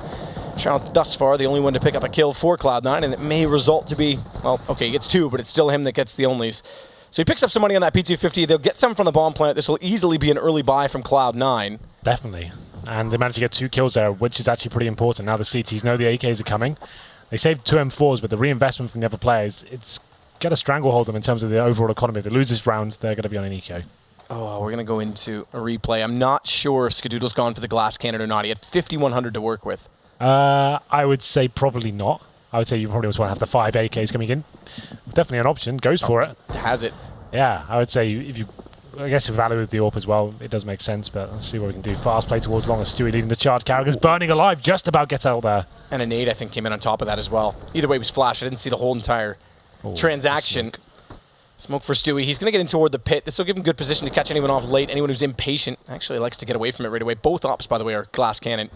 Shroud thus far the only one to pick up a kill for Cloud9, and it may result to be, well, okay, he gets 2, but it's still him that gets the onlys. So he picks up some money on that P250. They'll get some from the bomb plant. This will easily be an early buy from Cloud9. Definitely. And they managed to get 2 kills there, which is actually pretty important. Now the CTs know the AKs are coming. They saved 2 M4s, but the reinvestment from the other players, it's got to stranglehold them in terms of the overall economy. If they lose this round, they're going to be on an eco. Oh, we're going to go into a replay. I'm not sure if Skadoodle's gone for the glass cannon or not. He had 5,100 to work with. I would say probably not. I would say you probably just want to have the 5 AKs coming in. Definitely an option. Goes for it. Has it. Yeah, I would say if you... I guess with value with the AWP as well, it does make sense, but let's see what we can do. Fast play towards long as Stewie leading the charge. Carrigan's burning alive, just about gets out there. And a nade, I think, came in on top of that as well. Either way, it was flash. I didn't see the whole entire transaction. Smoke for Stewie. He's going to get in toward the pit. This will give him good position to catch anyone off late. Anyone who's impatient actually likes to get away from it right away. Both ops, by the way, are glass cannon.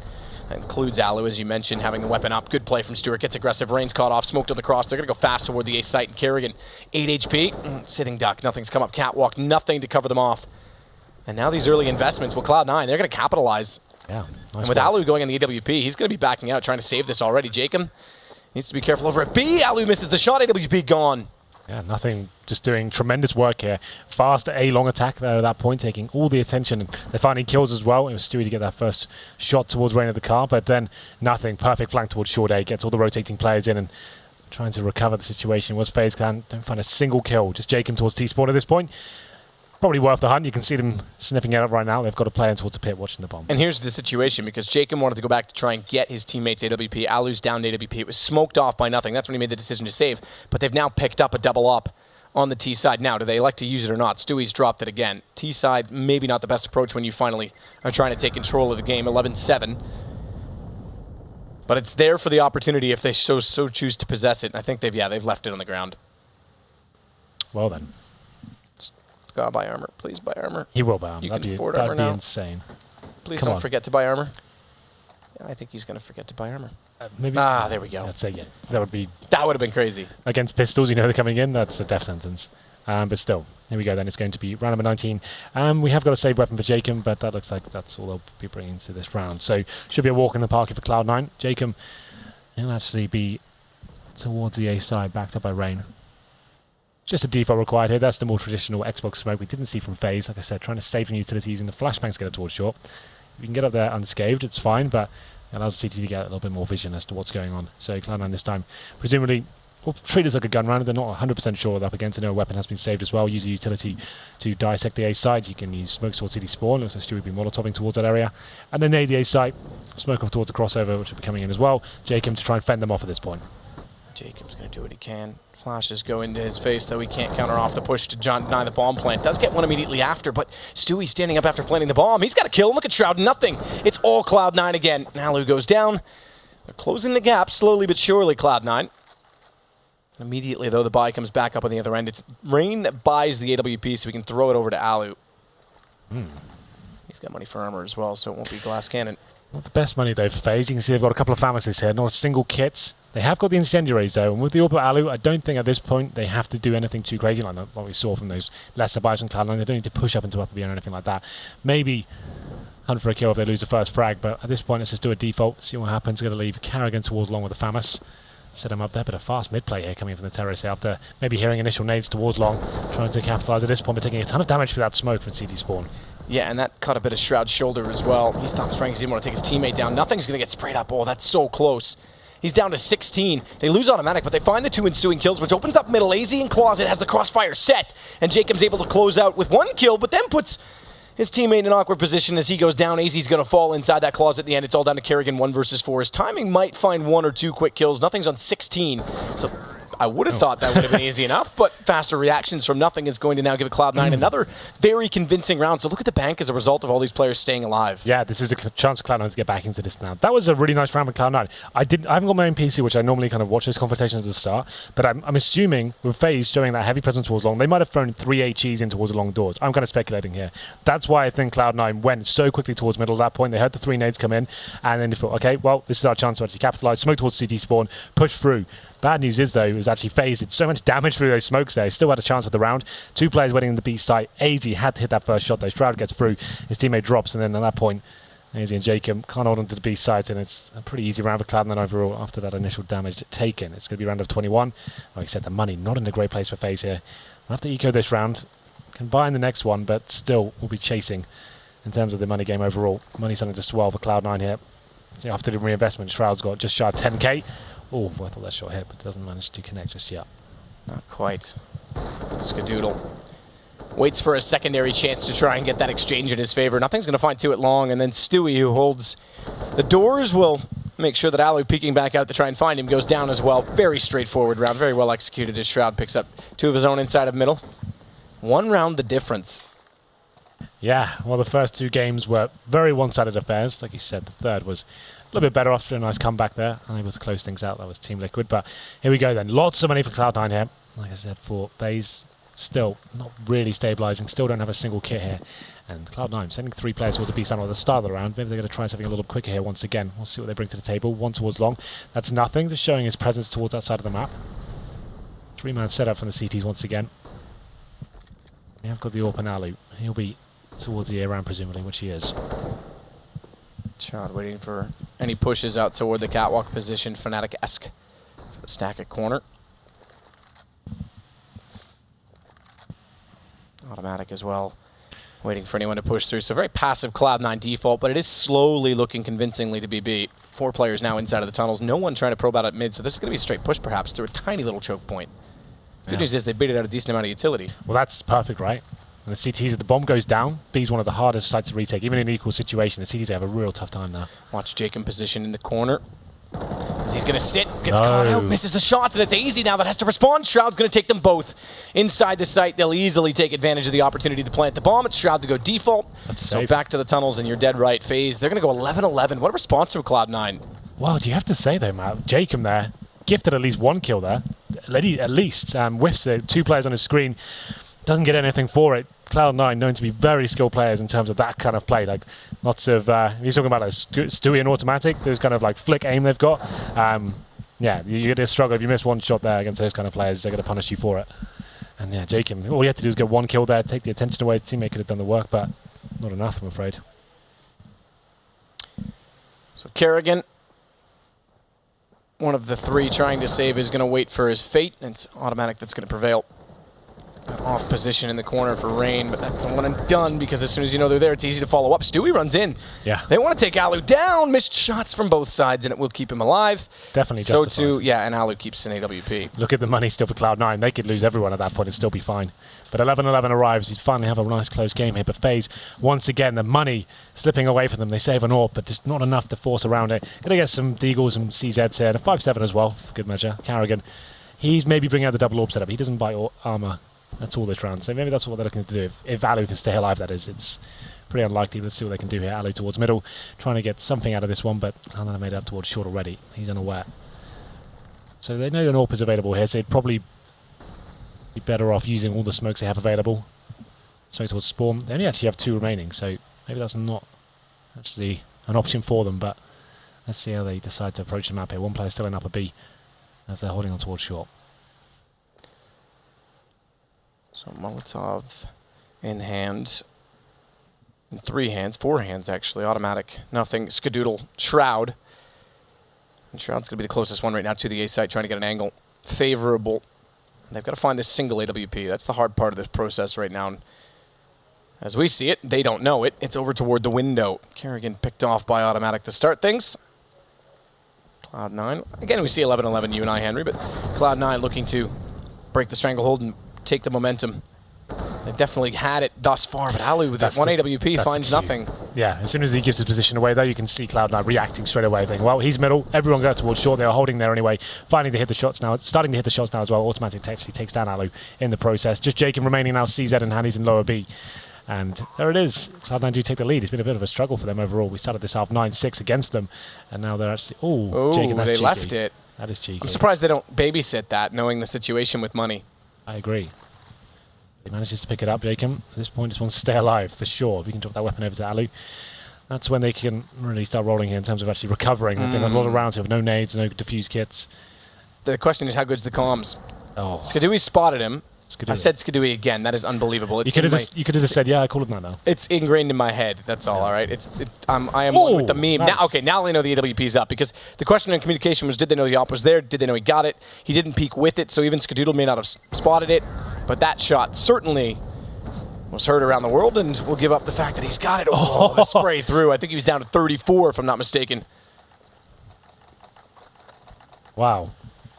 That includes Alu, as you mentioned, having the weapon up. Good play from Stewart. Gets aggressive. Rain's caught off. Smoked on the cross. They're going to go fast toward the A site. And Kerrigan, 8 HP. Sitting duck. Nothing's come up. Catwalk. Nothing to cover them off. And now these early investments with Cloud9, they're going to capitalize. Yeah. Nice and with Alu going on the AWP, he's going to be backing out, trying to save this already. Jacob needs to be careful over at B. Alu misses the shot. AWP gone. Yeah, Nothing, just doing tremendous work here. Fast A long attack there at that point, taking all the attention. They're finding kills as well. It was Stewie to get that first shot towards Rain of the car, but then Nothing, perfect flank towards short A, gets all the rotating players in and trying to recover the situation. Was FaZe Clan, don't find a single kill. Just Jacob towards T-spawn at this point. Probably worth the hunt. You can see them sniffing it up right now. They've got a player towards the pit watching the bomb. And here's the situation, because Jacob wanted to go back to try and get his teammates AWP. Alu's down to AWP. It was smoked off by Nothing. That's when he made the decision to save. But they've now picked up a double up on the T side. Now, do they elect to use it or not? Stewie's dropped it again. T side, maybe not the best approach when you finally are trying to take control of the game. 11-7. But it's there for the opportunity if they so choose to possess it. And I think they've left it on the ground. Well then. Gotta buy armor. Please buy armor. He will buy armor. You can afford armor now. That'd be insane. Please don't forget to buy armor. Yeah, I think he's going to forget to buy armor. Maybe. There we go. I'd say, yeah. That would have been crazy. Against pistols, you know they're coming in. That's a death sentence. But still, here we go then. It's going to be round number 19. We have got a save weapon for Jacob, but that looks like that's all they'll be bringing to this round. So, should be a walk in the park for Cloud9. Jacob, he'll actually be towards the A side, backed up by Rain. Just a default required here. That's the more traditional Xbox smoke we didn't see from FaZe. Like I said, trying to save an utility using the flashbangs to get it towards short. If you can get up there unscathed, it's fine, but it allows the CT to get a little bit more vision as to what's going on. So Cloud9 this time, presumably will treat it like a gun round. They're not 100% sure what they're up against. I know a weapon has been saved as well. Use a utility to dissect the A side. You can use smoke towards city spawn. Looks like Stewie will be molotoving towards that area. And then the A side, smoke off towards the crossover, which will be coming in as well. Jacob to try and fend them off at this point. Jacob's going to do what he can. Flashes go into his face, though he can't counter off the push to deny the bomb plant. Does get one immediately after, but Stewie standing up after planting the bomb. He's got a kill. Look at Shroud, nothing. It's all Cloud9 again. Alu goes down. They're closing the gap slowly but surely, Cloud9. Immediately, though, the buy comes back up on the other end. It's Rain that buys the AWP so we can throw it over to Alu. He's got money for armor as well, so it won't be glass cannon. Not the best money, though, for FaZe. You can see they've got a couple of pharmacies here, not a single kit. They have got the incendiaries, though, and with the AWP Alu, I don't think at this point they have to do anything too crazy like what we saw from those lesser buys from Cloud9. They don't need to push up into upper B or anything like that. Maybe hunt for a kill if they lose the first frag, but at this point, let's just do a default, see what happens. Going to leave Carrigan towards long with the FAMAS. Set him up there, but a fast mid-play here coming from the terrace after maybe hearing initial nades towards long, trying to capitalise at this point, but taking a ton of damage through that smoke from CT spawn. Yeah, and that caught a bit of Shroud's shoulder as well. He stops spraying because he didn't want to take his teammate down. Nothing's going to get sprayed up. Oh, that's so close. He's down to 16. They lose automatic, but they find the two ensuing kills, which opens up middle. AZ in Closet has the crossfire set, and Jacob's able to close out with one kill, but then puts his teammate in an awkward position as he goes down. AZ's going to fall inside that closet at the end. It's all down to Kerrigan 1 versus 4. His timing might find 1 or 2 quick kills. Nothing's on 16, so I would have thought that would have been easy enough, but faster reactions from Nothing is going to now give Cloud9 another very convincing round. So look at the bank as a result of all these players staying alive. Yeah, this is a chance for Cloud9 to get back into this now. That was a really nice round with Cloud9. I haven't got my own PC, which I normally kind of watch those confrontations at the start, but I'm assuming with FaZe showing that heavy presence towards long, they might have thrown 3 HEs in towards the long doors. I'm kind of speculating here. That's why I think Cloud9 went so quickly towards middle at that point. They heard the 3 nades come in, and then they thought, okay, well, this is our chance to actually capitalize. Smoke towards CT spawn, push through. Bad news is, though, it was actually FaZe did so much damage through those smokes there. He still had a chance of the round. 2 players waiting in the B site. AZ had to hit that first shot, though. Shroud gets through. His teammate drops, and then at that point, AZ and Jacob can't hold on to the B site, and it's a pretty easy round for Cloud9 overall after that initial damage taken. It's going to be round of 21. Like I said, the money not in a great place for FaZe here. We'll have to eco this round. Can buy in the next one, but still will be chasing in terms of the money game overall. Money starting to swell for Cloud9 here. So after the reinvestment, Shroud's got just shy of 10k. Oh, I thought that shot hit, but doesn't manage to connect just yet. Not quite. Skadoodle waits for a secondary chance to try and get that exchange in his favor. Nothing's going to find 2 at long, and then Stewie, who holds the doors, will make sure that Alu peeking back out to try and find him goes down as well. Very straightforward round, very well executed as Shroud picks up 2 of his own inside of middle. 1 round the difference. Yeah, well, the first 2 games were very one-sided affairs. Like you said, the third was a little bit better after a nice comeback there. Unable to close things out. That was Team Liquid. But here we go then. Lots of money for Cloud9 here. Like I said, for FaZe, still not really stabilizing. Still don't have a single kit here. And Cloud9 sending 3 players towards the B side at the start of the round. Maybe they're going to try something a little quicker here once again. We'll see what they bring to the table. 1 towards long. That's Nothing. Just showing his presence towards that side of the map. 3-man setup from the CTs once again. We have got the open Alu. He'll be towards the A round, presumably, which he is. Shroud waiting for any pushes out toward the catwalk position, Fnatic-esque. For the stack at corner. Automatic as well. Waiting for anyone to push through. So very passive Cloud9 default, but it is slowly looking convincingly to be B. 4 players now inside of the tunnels. No one trying to probe out at mid, so this is going to be a straight push perhaps through a tiny little choke point. Good news is they baited out a decent amount of utility. Well, that's perfect, right? And the CTs, if the bomb goes down, B's one of the hardest sites to retake. Even in an equal situation, the CTs have a real tough time now. Watch Jacob position in the corner. As he's going to sit, gets caught out, misses the shots, and it's AZ now that has to respond. Shroud's going to take them both inside the site. They'll easily take advantage of the opportunity to plant the bomb. It's Shroud to go default. So back to the tunnels, and you're dead right, FaZe. They're going to go 11-11. What a response from Cloud9. Well, do you have to say, though, Matt, Jacob there, gifted at least 1 kill there. At least. Whiffs the 2 players on his screen. Doesn't get anything for it. Cloud9 known to be very skilled players in terms of that kind of play. Like lots of, you're talking about like Stewie and Automatic, those kind of like flick aim they've got. Yeah, you're going to struggle if you miss 1 shot there against those kind of players. They're going to punish you for it. And yeah, Jacob, all you have to do is get 1 kill there, take the attention away. The teammate could have done the work, but not enough, I'm afraid. So Kerrigan, one of the 3 trying to save, is going to wait for his fate. It's Automatic that's going to prevail. Off position in the corner for Rain, but that's a one and done because as soon as you know they're there, it's easy to follow up. Stewie runs in. Yeah. They want to take Alu down. Missed shots from both sides, and it will keep him alive. Definitely So justified. too, yeah, and Alu keeps an AWP. Look at the money still for Cloud9. They could lose everyone at that point and still be fine. But 11-11 arrives. You finally have a nice close game here. But FaZe, once again, the money slipping away from them. They save an AWP, but just not enough to force around it. Going to get some Deagles and CZs here. And a 5-7 as well, for good measure. Carrigan, he's maybe bringing out the double AWP setup. He doesn't buy armor. That's all they're trying to say. Maybe that's what they're looking to do. If Alu can stay alive, that is. It's pretty unlikely. Let's see what they can do here. Alu towards middle, trying to get something out of this one, but Cloud9 made it up towards short already. He's unaware. So they know an AWP is available here, so they'd probably be better off using all the smokes they have available. Straight towards spawn. They only actually have 2 remaining, so maybe that's not actually an option for them, but let's see how they decide to approach the map here. One player still in upper B as they're holding on towards short. So Molotov in hand. In 3 hands, 4 hands actually, automatic. Nothing. Skadoodle, Shroud. And Shroud's going to be the closest one right now to the A site, trying to get an angle favorable. They've got to find this single AWP. That's the hard part of this process right now. And as we see it, they don't know it. It's over toward the window. Kerrigan picked off by automatic to start things. Cloud9. Again, we see 11-11 you and I, Henry, but Cloud9 looking to break the stranglehold and take the momentum. They've definitely had it thus far, but Alu with that one AWP finds nothing. Yeah, as soon as he gives his position away, though, you can see Cloud9 reacting straight away, thinking, well, he's middle, everyone goes towards short, they are holding there anyway, finding to hit the shots now, starting to hit the shots now as well. Automatic actually takes down Alu in the process. Just Jacob remaining now, CZ and Hannies in lower B. And there it is. Cloud9 do take the lead. It's been a bit of a struggle for them overall. We started this half 9-6 against them, and now they're actually... Oh, Jacob, that's they cheeky. left it. That is cheeky. I'm surprised they don't babysit that, knowing the situation with money. I agree. He manages to pick it up, Jacob. At this point, just wants to stay alive, for sure. If he can drop that weapon over to Alu, that's when they can really start rolling here in terms of actually recovering. They've been a lot of rounds here with no nades, no defuse kits. The question is, how good's the comms? Oh. Skadooey spotted him. Skadooey. I said Skadooey again. That is unbelievable. You could have just said, yeah, I called him that now. It's ingrained in my head. That's all right? I am one with the meme. Nice. Now, okay, now they know the AWP's up, because the question in communication was, did they know the op was there? Did they know he got it? He didn't peek with it, so even Skadoodle may not have spotted it. But that shot certainly was heard around the world, and we'll give up the fact that he's got it. Oh, the spray through. I think he was down to 34, if I'm not mistaken. Wow.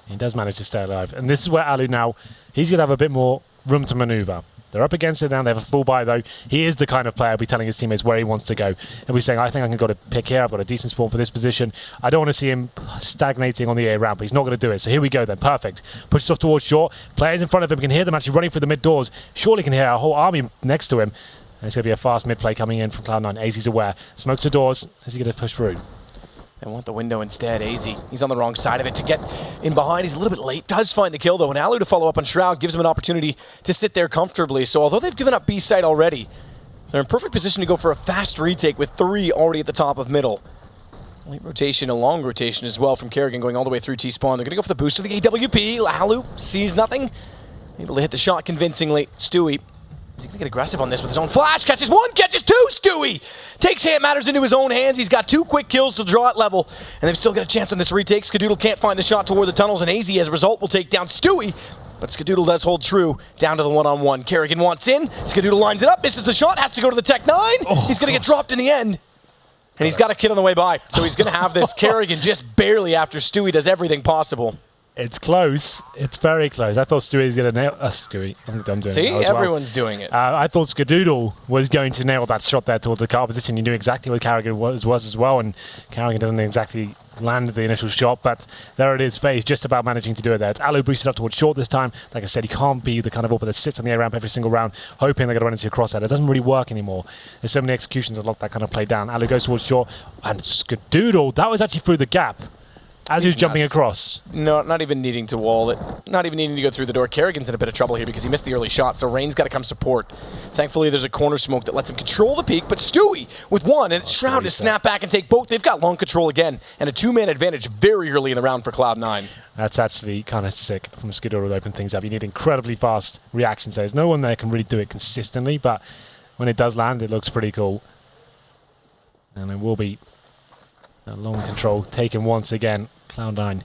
He does manage to stay alive. And this is where Alu now, he's going to have a bit more room to maneuver. They're up against it now. They have a full buy, though. He is the kind of player who'll be telling his teammates where he wants to go. He'll be saying, I think I can go to pick here. I've got a decent spawn for this position. I don't want to see him stagnating on the A ramp, but he's not going to do it. So here we go then. Perfect. Pushes off towards short. Players in front of him can hear them actually running through the mid doors. Surely can hear a whole army next to him. And it's going to be a fast mid play coming in from Cloud9. AZ's aware. Smokes the doors. Is he going to push through? They want the window instead. AZ, he's on the wrong side of it to get in behind. He's a little bit late. Does find the kill, though. And Alu to follow up on Shroud gives him an opportunity to sit there comfortably. So although they've given up B site already, they're in perfect position to go for a fast retake with 3 already at the top of middle. Late rotation, a long rotation as well from Kerrigan going all the way through T-spawn. They're going to go for the boost of the AWP. Alu sees nothing. Able to hit the shot convincingly. Stewie. Is he going to get aggressive on this with his own flash? Catches 1, catches 2, Stewie! Takes hand matters into his own hands. He's got 2 quick kills to draw at level, and they've still got a chance on this retake. Skadoodle can't find the shot toward the tunnels, and AZ, as a result, will take down Stewie. But Skadoodle does hold true down to the one-on-one. Kerrigan wants in. Skadoodle lines it up, misses the shot, has to go to the Tech 9. He's going to get dropped in the end. And he's got a kid on the way by, so he's going to have this. Kerrigan just barely after Stewie does everything possible. It's close. It's very close. I thought Stewie was going to nail... Stewie. I'm doing See, it everyone's doing it. I thought Skadoodle was going to nail that shot there towards the car position. He knew exactly what Carrigan was as well, and Carrigan doesn't exactly land the initial shot, but there it is. FaZe just about managing to do it there. It's Alu boosted up towards short this time. Like I said, he can't be the kind of AWP that sits on the A ramp every single round, hoping they're going to run into a crosshair. It doesn't really work anymore. There's so many executions that lock that kind of play down. Alu goes towards short, and Skadoodle, that was actually through the gap as he was jumping across. No, not even needing to wall it. Not even needing to go through the door. Kerrigan's in a bit of trouble here because he missed the early shot, so Rain's got to come support. Thankfully, there's a corner smoke that lets him control the peak, but Stewie with 1, and it's Shroud to snap back and take both. They've got long control again, and a 2-man advantage very early in the round for Cloud9. That's actually kind of sick from Skadoodle to open things up. You need incredibly fast reactions. There's no one there can really do it consistently, but when it does land, it looks pretty cool. And it will be a long control taken once again. Cloud9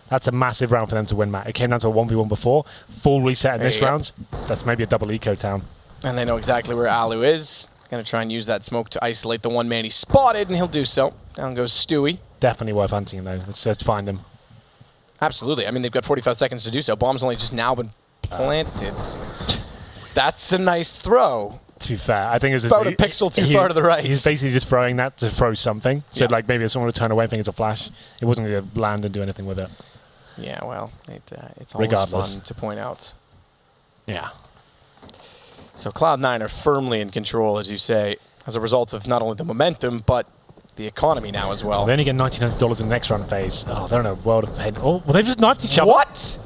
That's a massive round for them to win, Matt. It came down to a 1v1 before. Full reset in this round. That's maybe a double eco town. And they know exactly where Alu is. Going to try and use that smoke to isolate the one man he spotted, and he'll do so. Down goes Stewie. Definitely worth hunting him, though. Let's find him. Absolutely. I mean, they've got 45 seconds to do so. Bomb's only just now been planted. That's a nice throw. To be fair, I think it was about a pixel too far to the right. He's basically just throwing that to throw something. So, Yeah. like, maybe if someone would turn away and think it's a flash, it wasn't going to land and do anything with it. Yeah, well, it's always Regardless. fun to point out. Yeah. So Cloud9 are firmly in control, as you say, as a result of not only the momentum, but the economy now as well. They only get $1,900 in the next round phase. Oh, they're in a world of pain. Oh, well, they've just knifed each other. What?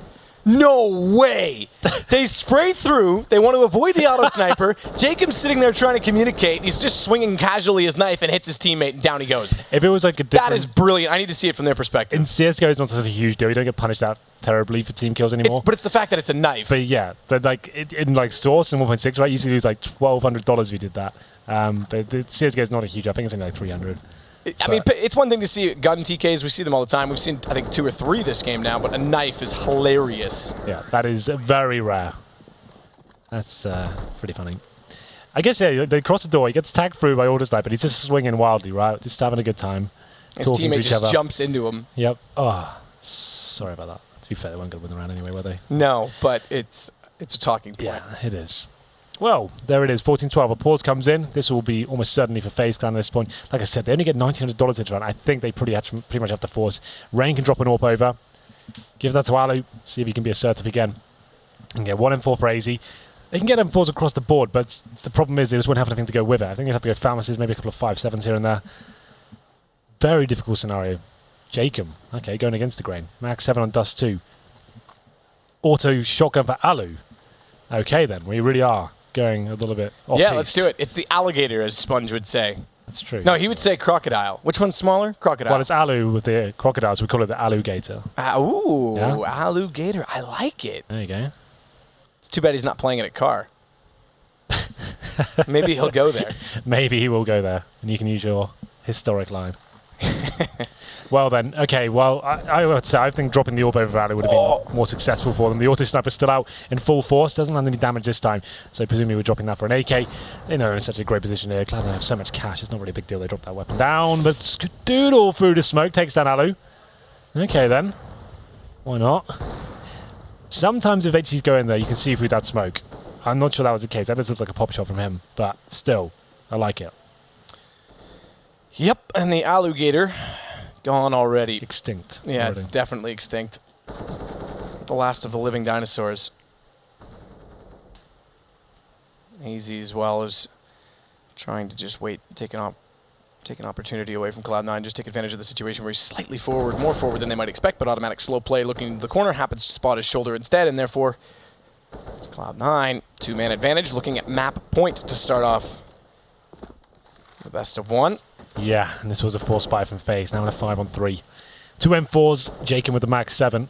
No way! They spray through. They want to avoid the auto sniper. Jacob's sitting there trying to communicate. He's just swinging casually his knife and hits his teammate, and down he goes. If it was like a different... That is brilliant. I need to see it from their perspective. In CSGO, it's not such a huge deal. You don't get punished that terribly for team kills anymore. But it's the fact that it's a knife. But yeah, in like Source and 1.6, right, you used to lose like $1,200 if you did that. But the CSGO is not a huge. I think it's only like 300. I mean, it's one thing to see gun TKs. We see them all the time. We've seen, I think, 2 or 3 this game now, but a knife is hilarious. Yeah, that is very rare. That's pretty funny. I guess, yeah, they cross the door. He gets tagged through by auto sniper. He's just swinging wildly, right? Just having a good time. His teammate just jumps into him. Yep. Oh, sorry about that. To be fair, they weren't going to win the round anyway, were they? No, but it's a talking point. Yeah, it is. Well, there it is, 14-12. A pause comes in. This will be almost certainly for FaZe Clan at this point. Like I said, they only get $1,900 into round. I think they pretty much have to force. Rain can drop an AWP over. Give that to Alu. See if he can be assertive again. And get 1 M4 for AZ. They can get M4s across the board, but the problem is they just won't have anything to go with it. I think they'd have to go pharmacies, maybe a couple of 5.7s here and there. Very difficult scenario. Jacob, okay, going against the grain. Max 7 on Dust 2. Auto shotgun for Alu. Okay then, we really are going a little bit off Yeah, piece. let's do it. It's the alligator, as Sponge would say. That's true. No, he would say crocodile. Which one's smaller? Crocodile. Well, it's Alu with the crocodiles. We call it the alligator. Ooh, Yeah? alligator. I like it. There you go. It's too bad he's not playing it at Car. Maybe he'll go there. Maybe he will go there, and you can use your historic line. Well then, okay, well, I would say I think dropping the AWP over Alu would have been more successful for them. The auto sniper's still out in full force, doesn't land any damage this time, so presumably we're dropping that for an AK. They know they're in such a great position here. Cloud9 have so much cash, it's not really a big deal. They drop that weapon down, but Skadoodle through the smoke takes down Alu. Okay then, why not? Sometimes if HGs go in there, you can see through that smoke. I'm not sure that was the case. That does look like a pop shot from him, but still, I like it. Yep, and the alligator gone already. Extinct. Yeah, already. it's definitely extinct. The last of the living dinosaurs. AZ as well as trying to just wait, take an opportunity away from Cloud9, just take advantage of the situation where he's slightly forward, more forward than they might expect, but automatic slow play looking into the corner, happens to spot his shoulder instead, and therefore it's Cloud9, 2-man advantage, looking at map point to start off the best of 1. Yeah, and this was a 4 spy from FaZe, now in a 5-on-3. 2 M4s, Jacob with the Max 7.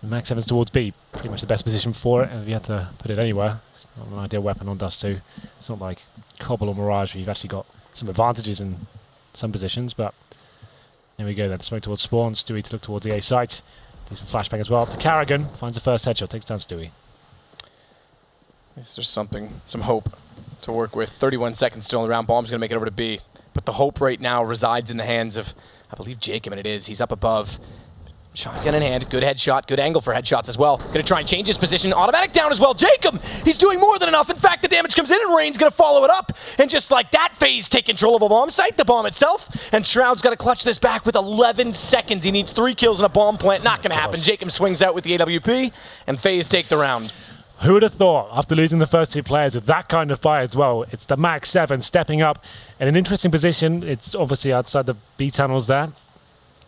The Max 7's towards B, pretty much the best position for it, and if you had to put it anywhere, it's not an ideal weapon on Dust 2. It's not like Cobble or Mirage where you've actually got some advantages in some positions, but there we go then. Smoke towards spawn, Stewie to look towards the A site. Decent flashbang as well. To Carrigan, finds the first headshot, takes down Stewie. Is there some hope to work with? 31 seconds still in the round. Bomb's going to make it over to B. But the hope right now resides in the hands of, I believe, Jacob, and it is. He's up above. Shotgun in hand. Good headshot. Good angle for headshots as well. Going to try and change his position. Automatic down as well. Jacob! He's doing more than enough. In fact, the damage comes in, and Rain's going to follow it up. And just like that, FaZe take control of a bomb site, the bomb itself. And Shroud's got to clutch this back with 11 seconds. He needs 3 kills in a bomb plant. Not going to happen. Jacob swings out with the AWP, and FaZe take the round. Who would have thought, after losing the first 2 players with that kind of buy as well, it's the Max 7 stepping up in an interesting position. It's obviously outside the B tunnels there.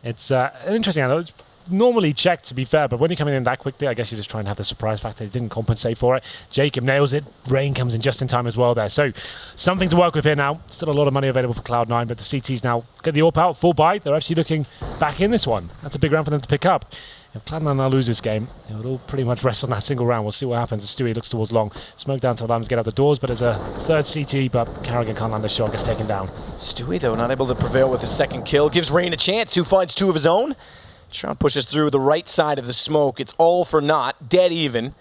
It's an interesting angle. It's normally checked, to be fair, but when you're coming in that quickly, I guess you just try and have the surprise factor. He didn't compensate for it. Jacob nails it. Rain comes in just in time as well there. So something to work with here now. Still a lot of money available for Cloud9, but the CTs now get the AWP out, full buy. They're actually looking back in this one. That's a big round for them to pick up. If Cloud9 now lose this game, it would all pretty much rest on that single round. We'll see what happens as Stewie looks towards long. Smoke down to Lambs, get out the doors, but there's a third CT, but Carrigan can't land the shot, gets taken down. Stewie, though, not able to prevail with his second kill. Gives Rain a chance, who finds 2 of his own. Shroud pushes through the right side of the smoke. It's all for naught, dead even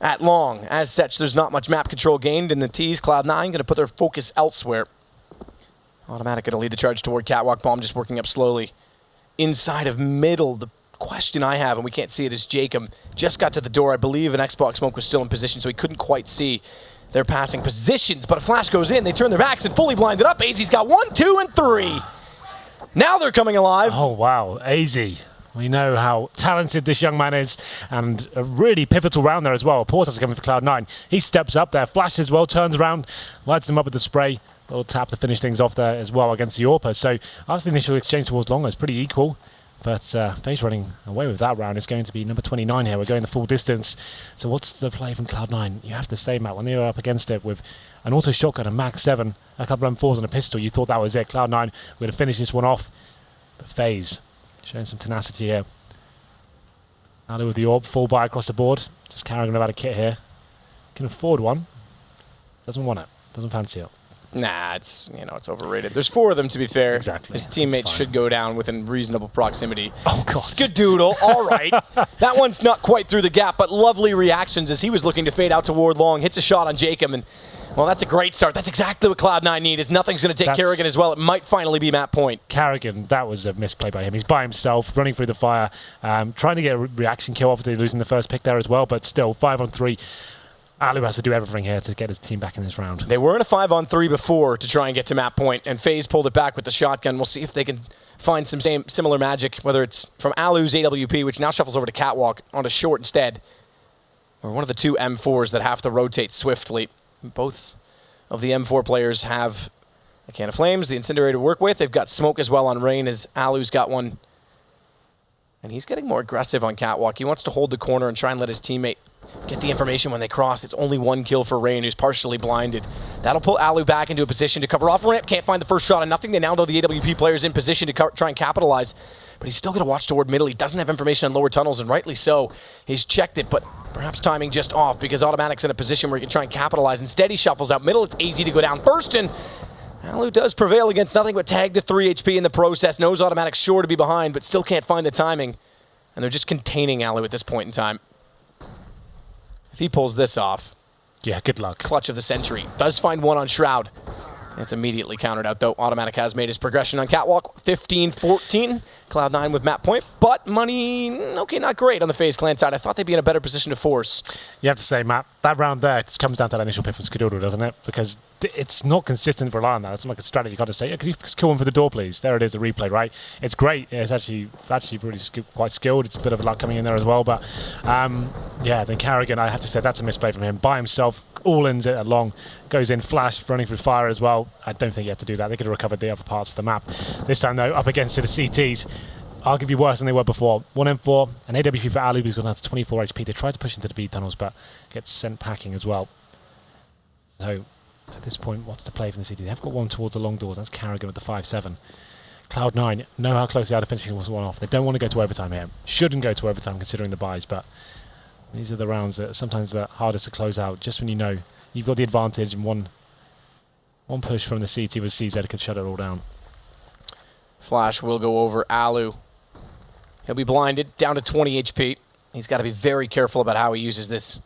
at long. As such, there's not much map control gained in the T's. Cloud9 going to put their focus elsewhere. Automatic going to lead the charge toward Catwalk. Bomb just working up slowly inside of middle. The question I have, and we can't see it, is Jacob just got to the door. I believe an Xbox smoke was still in position, so he couldn't quite see their passing positions. But a flash goes in. They turn their backs and fully blinded up. AZ's got 1, 2, and 3. Now they're coming alive. Oh, wow. AZ. We know how talented this young man is, and a really pivotal round there as well. Portas coming for Cloud9. He steps up there, flashes well, turns around, lights them up with the spray. A little tap to finish things off there as well against the Orpa. So after the initial exchange towards long, it's pretty equal. But FaZe running away with that round. It's going to be number 29 here. We're going the full distance. So what's the play from Cloud9? You have to say, Matt, when they were up against it with an auto shotgun, a Max 7, a couple of M4s and a pistol, you thought that was it. Cloud9, we're going to finish this one off. But FaZe showing some tenacity here. Alu with the AWP, full buy across the board. Just carrying about a kit here. Can afford one. Doesn't want it. Doesn't fancy it. Nah, it's overrated. There's 4 of them, to be fair. Exactly. His teammates should go down within reasonable proximity. Oh, God. Skadoodle, all right. That one's not quite through the gap, but lovely reactions as he was looking to fade out toward long. Hits a shot on Jacob, and, well, that's a great start. That's exactly what Cloud9 need, is nothing's going to take Kerrigan as well. It might finally be map point. Kerrigan, that was a misplay by him. He's by himself, running through the fire, trying to get a reaction kill, obviously losing the first pick there as well, but still, 5-on-3. Alu has to do everything here to get his team back in this round. They were in a 5-on-3 before to try and get to map point, and FaZe pulled it back with the shotgun. We'll see if they can find some similar magic, whether it's from Alu's AWP, which now shuffles over to Catwalk onto short instead, or one of the 2 M4s that have to rotate swiftly. Both of the M4 players have a can of flames, the incinerator to work with. They've got smoke as well on Rain, as Alu's got one. And he's getting more aggressive on Catwalk. He wants to hold the corner and try and let his teammate get the information when they cross. It's only 1 kill for Rain, who's partially blinded. That'll pull Alu back into a position to cover off ramp. Can't find the first shot on nothing. They now know the AWP player's in position to try and capitalize. But he's still going to watch toward middle. He doesn't have information on lower tunnels, and rightly so. He's checked it, but perhaps timing just off because Automatic's in a position where he can try and capitalize. Instead, he shuffles out middle. It's easy to go down first, and Alu does prevail against nothing but tagged to 3 HP in the process. Knows Automatic's sure to be behind, but still can't find the timing. And they're just containing Alu at this point in time. If he pulls this off, yeah, good luck. Clutch of the century. Does find one on Shroud. It's immediately countered out, though. Automatic has made his progression on Catwalk. 15-14. Cloud9 with map point. But money, okay, not great on the FaZe Clan side. I thought they'd be in a better position to force. You have to say, Matt, that round there just comes down to that initial pick from Skadoodle, doesn't it? Because it's not consistent to rely on that. It's not like a strategy. You can't just say, yeah, can you just kill one for the door, please? There it is, the replay, right? It's great. It's actually really quite skilled. It's a bit of luck coming in there as well. But, yeah, then Kerrigan, I have to say, that's a misplay from him. By himself, all ins it along. Goes in, flash, running through fire as well. I don't think he had to do that. They could have recovered the other parts of the map. This time, though, up against the CTs. Arguably worse than they were before. 1 M4, an AWP for Alu, who's gone down to 24 HP. They tried to push into the B tunnels, but gets sent packing as well. So, at this point, what's the play from the CT? They've got one towards the long doors. That's Kerrigan with the 5-7. Cloud9 know how close they are to finishing one off. They don't want to go to overtime here. Shouldn't go to overtime considering the buys, but these are the rounds that sometimes are hardest to close out, just when you know you've got the advantage, and one push from the CT with CZ could shut it all down. Flash will go over Alu. He'll be blinded, down to 20 HP. He's got to be very careful about how he uses this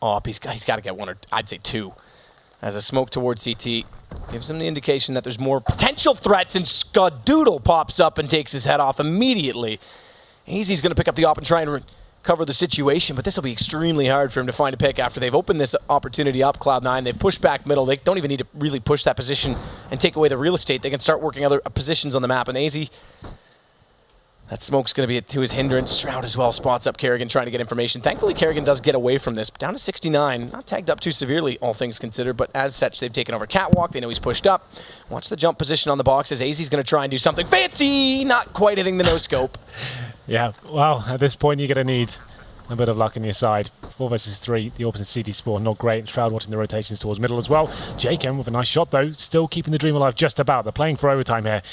AWP. He's got to get 1 or I'd say 2. As a smoke towards CT gives him the indication that there's more potential threats, and Skadoodle pops up and takes his head off immediately. Easy's going to pick up the AWP and try and cover the situation, but this will be extremely hard for him to find a pick after they've opened this opportunity up. Cloud9, they've pushed back middle. They don't even need to really push that position and take away the real estate. They can start working other positions on the map, and AZ, that smoke's going to be to his hindrance. Shroud as well spots up Kerrigan trying to get information. Thankfully, Kerrigan does get away from this, but down to 69. Not tagged up too severely, all things considered, but as such, they've taken over Catwalk. They know he's pushed up. Watch the jump position on the boxes. AZ's going to try and do something fancy. Not quite hitting the no-scope. Yeah, well, at this point, you're going to need a bit of luck on your side. 4 versus 3, the opposite CD spawn, not great. Shroud watching the rotations towards middle as well. Jacob with a nice shot, though, still keeping the dream alive just about. They're playing for overtime here.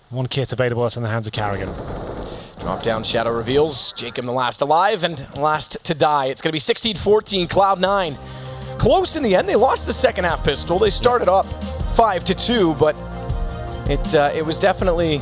1 kit available, that's in the hands of Kerrigan. Drop down shadow reveals. Jacob the last alive and last to die. It's going to be 16-14, Cloud9. Close in the end. They lost the second half pistol. They started up 5-2, but it was definitely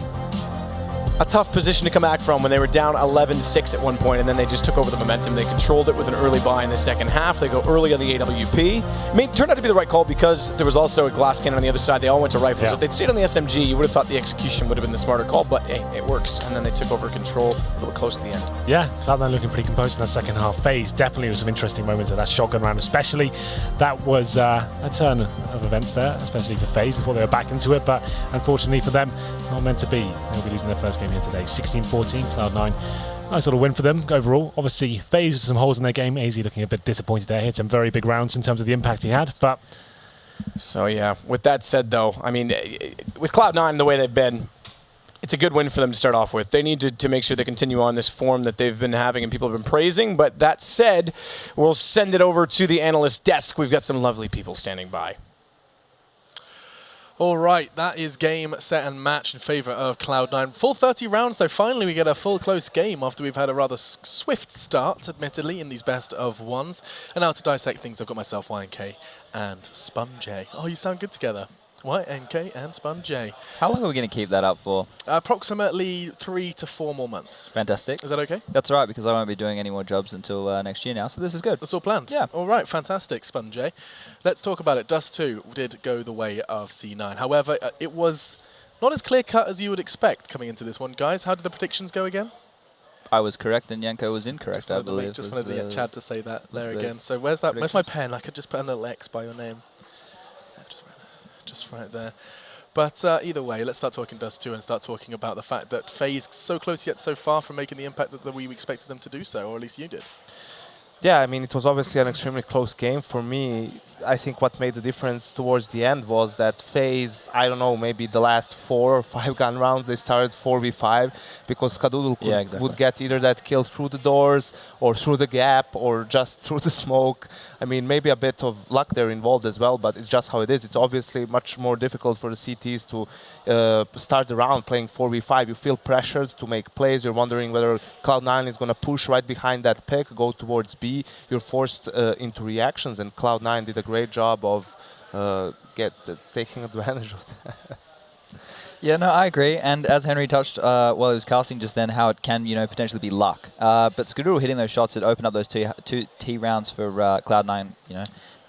a tough position to come back from when they were down 11-6 at one point, and then they just took over the momentum. They controlled it with an early buy in the second half. They go early on the AWP. It turned out to be the right call because there was also a glass cannon on the other side. They all went to rifles. Yeah. If they'd stayed on the SMG, you would have thought the execution would have been the smarter call, but hey, it works. And then they took over control a little close to the end. Yeah, Cloud9 looking pretty composed in that second half. FaZe definitely was some interesting moments at that shotgun round, especially. That was a turn of events there, especially for FaZe before they were back into it, but unfortunately for them, not meant to be. They'll be losing their first game here today, 16-14, Cloud9. Nice little win for them overall. Obviously, FaZe with some holes in their game. AZ looking a bit disappointed there. Hit some very big rounds in terms of the impact he had, but... So yeah, with that said though, I mean, with Cloud9 the way they've been, it's a good win for them to start off with. They need to make sure they continue on this form that they've been having and people have been praising. But that said, we'll send it over to the analyst desk. We've got some lovely people standing by. All right, that is game, set, and match in favor of Cloud9. Full 30 rounds, though. Finally, we get a full close game after we've had a rather swift start, admittedly, in these best of ones. And now to dissect things, I've got myself, YNK, and SpunJ. Oh, you sound good together. YNK and SpunJ. How long are we going to keep that up for? Approximately 3 to 4 more months. Fantastic. Is that okay? That's all right, because I won't be doing any more jobs until next year now, so this is good. That's all planned? Yeah. All right, fantastic, SpunJ. Let's talk about it. Dust 2 did go the way of C9. However, it was not as clear-cut as you would expect coming into this one, guys. How did the predictions go again? I was correct and Yanko was incorrect, I believe. Just wanted to get Chad to say that there again. So where's my pen? I could just put a little X by your name. Yeah, just right there. But either way, let's start talking Dust 2 and start talking about the fact that FaZe so close yet so far from making the impact that we expected them to do so, or at least you did. Yeah, I mean, it was obviously an extremely close game. For me, I think what made the difference towards the end was that FaZe, I don't know, maybe the last 4 or 5 gun rounds, they started 4v5 because Kadoodle would get either that kill through the doors or through the gap or just through the smoke. I mean, maybe a bit of luck there involved as well, but it's just how it is. It's obviously much more difficult for the CTs to start the round playing 4v5. You feel pressured to make plays. You're wondering whether Cloud9 is going to push right behind that pick, go towards B. You're forced into reactions, and Cloud9 did a great job of taking advantage of that. Yeah, no, I agree. And as Henry touched while he was casting just then, how it can, potentially be luck. But Skadoodle hitting those shots, it opened up those two T rounds for Cloud9,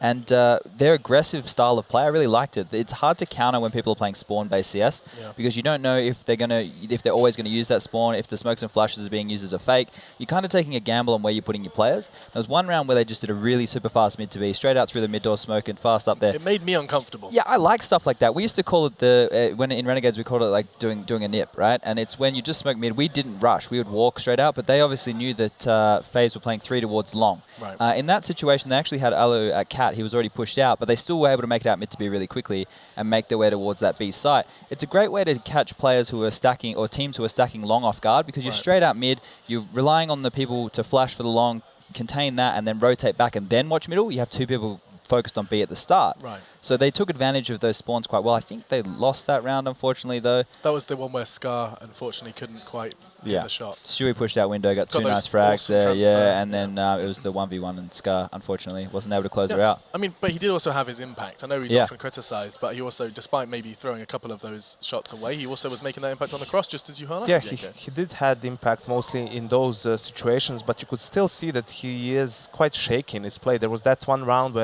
And their aggressive style of play, I really liked it. It's hard to counter when people are playing spawn-based CS because you don't know if they're always going to use that spawn, if the smokes and flashes are being used as a fake. You're kind of taking a gamble on where you're putting your players. There was one round where they just did a really super fast mid to B, straight out through the mid door smoke and fast up there. It made me uncomfortable. Yeah, I like stuff like that. We used to call it when in Renegades we called it like doing a nip, right? And it's when you just smoke mid. We didn't rush. We would walk straight out, but they obviously knew that FaZe were playing 3 towards long. Right. In that situation, they actually had Alu at Cat. He was already pushed out, but they still were able to make it out mid to B really quickly and make their way towards that B site. It's a great way to catch players who are stacking or teams who are stacking long off guard because you're straight out mid. You're relying on the people to flash for the long, contain that, and then rotate back and then watch middle. You have 2 people focused on B at the start. Right. So they took advantage of those spawns quite well. I think they lost that round, unfortunately, though. That was the one where Scar, unfortunately, couldn't quite hit the shot. Stewie pushed out window, got 2 nice frags there, and then it was the 1v1, and Scar, unfortunately, wasn't able to close her out. I mean, but he did also have his impact. I know he's often criticised, but he also, despite maybe throwing a couple of those shots away, he also was making that impact on the cross, just as you highlighted. Yeah, he did have the impact mostly in those situations, but you could still see that he is quite shaky in his play. There was that one round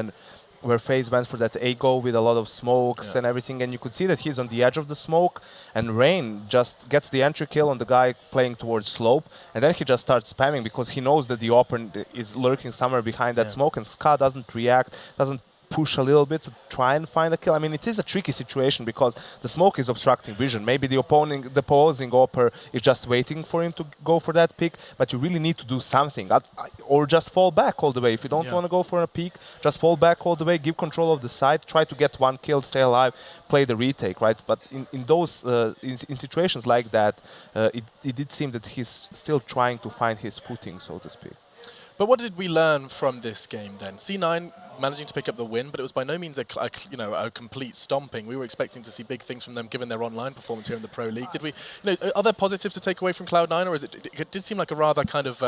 where FaZe went for that A-go with a lot of smokes and everything, and you could see that he's on the edge of the smoke, and Rain just gets the entry kill on the guy playing towards slope, and then he just starts spamming because he knows that the opponent is lurking somewhere behind that smoke, and Ska doesn't react, doesn't push a little bit to try and find a kill. I mean, it is a tricky situation because the smoke is obstructing vision. Maybe the opposing opper is just waiting for him to go for that pick, but you really need to do something. Or just fall back all the way. If you don't want to go for a peek, just fall back all the way, give control of the side, try to get 1 kill, stay alive, play the retake, right? But in those in situations like that, it did seem that he's still trying to find his footing, so to speak. But what did we learn from this game then? C9 managing to pick up the win, but it was by no means a complete stomping. We were expecting to see big things from them given their online performance here in the Pro League. Did we? Are there positives to take away from Cloud9, or it did seem like a rather kind of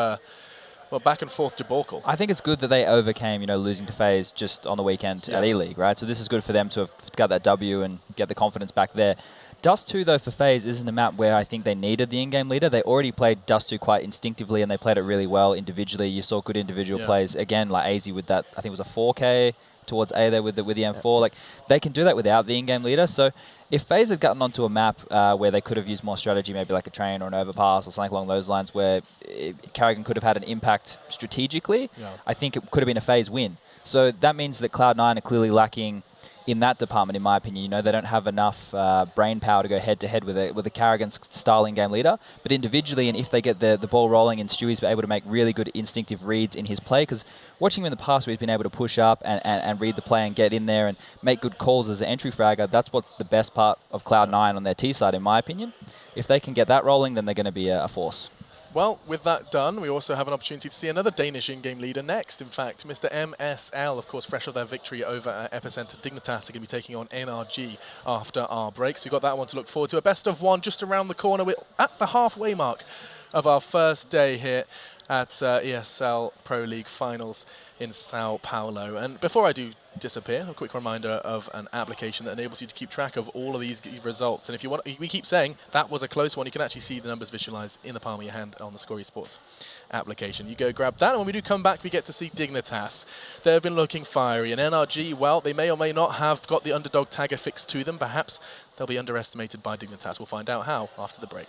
back and forth debacle? I think it's good that they overcame, losing to FaZe just on the weekend at E-League, right? So this is good for them to have got that W and get the confidence back there. Dust 2, though, for FaZe isn't a map where I think they needed the in-game leader. They already played Dust 2 quite instinctively, and they played it really well individually. You saw good individual plays. Again, like AZ with that, I think it was a 4K towards A there with the M4. Like, they can do that without the in-game leader. So if FaZe had gotten onto a map where they could have used more strategy, maybe like a train or an overpass or something along those lines, where Carrigan could have had an impact strategically, I think it could have been a FaZe win. So that means that Cloud9 are clearly lacking in that department, in my opinion. You know, they don't have enough brain power to go head-to-head with a Carrigan-style in-game leader. But individually, and if they get the ball rolling and Stewie's able to make really good instinctive reads in his play, because watching him in the past where he's been able to push up and read the play and get in there and make good calls as an entry fragger, that's what's the best part of Cloud9 on their T side, in my opinion. If they can get that rolling, then they're going to be a force. Well, with that done, we also have an opportunity to see another Danish in-game leader next. In fact, Mr. MSL, of course, fresh off their victory over at Epicenter, Dignitas are going to be taking on NRG after our break. So we've got that one to look forward to. A best of one just around the corner. We're at the halfway mark of our first day here at ESL Pro League Finals in Sao Paulo. And before I do disappear, a quick reminder of an application that enables you to keep track of all of these results. And if you want, we keep saying that was a close one, you can actually see the numbers visualized in the palm of your hand on the Score Esports application. You go grab that, and when we do come back, we get to see Dignitas. They've been looking fiery, and NRG, well, they may or may not have got the underdog tag affixed to them. Perhaps they'll be underestimated by Dignitas. We'll find out how after the break.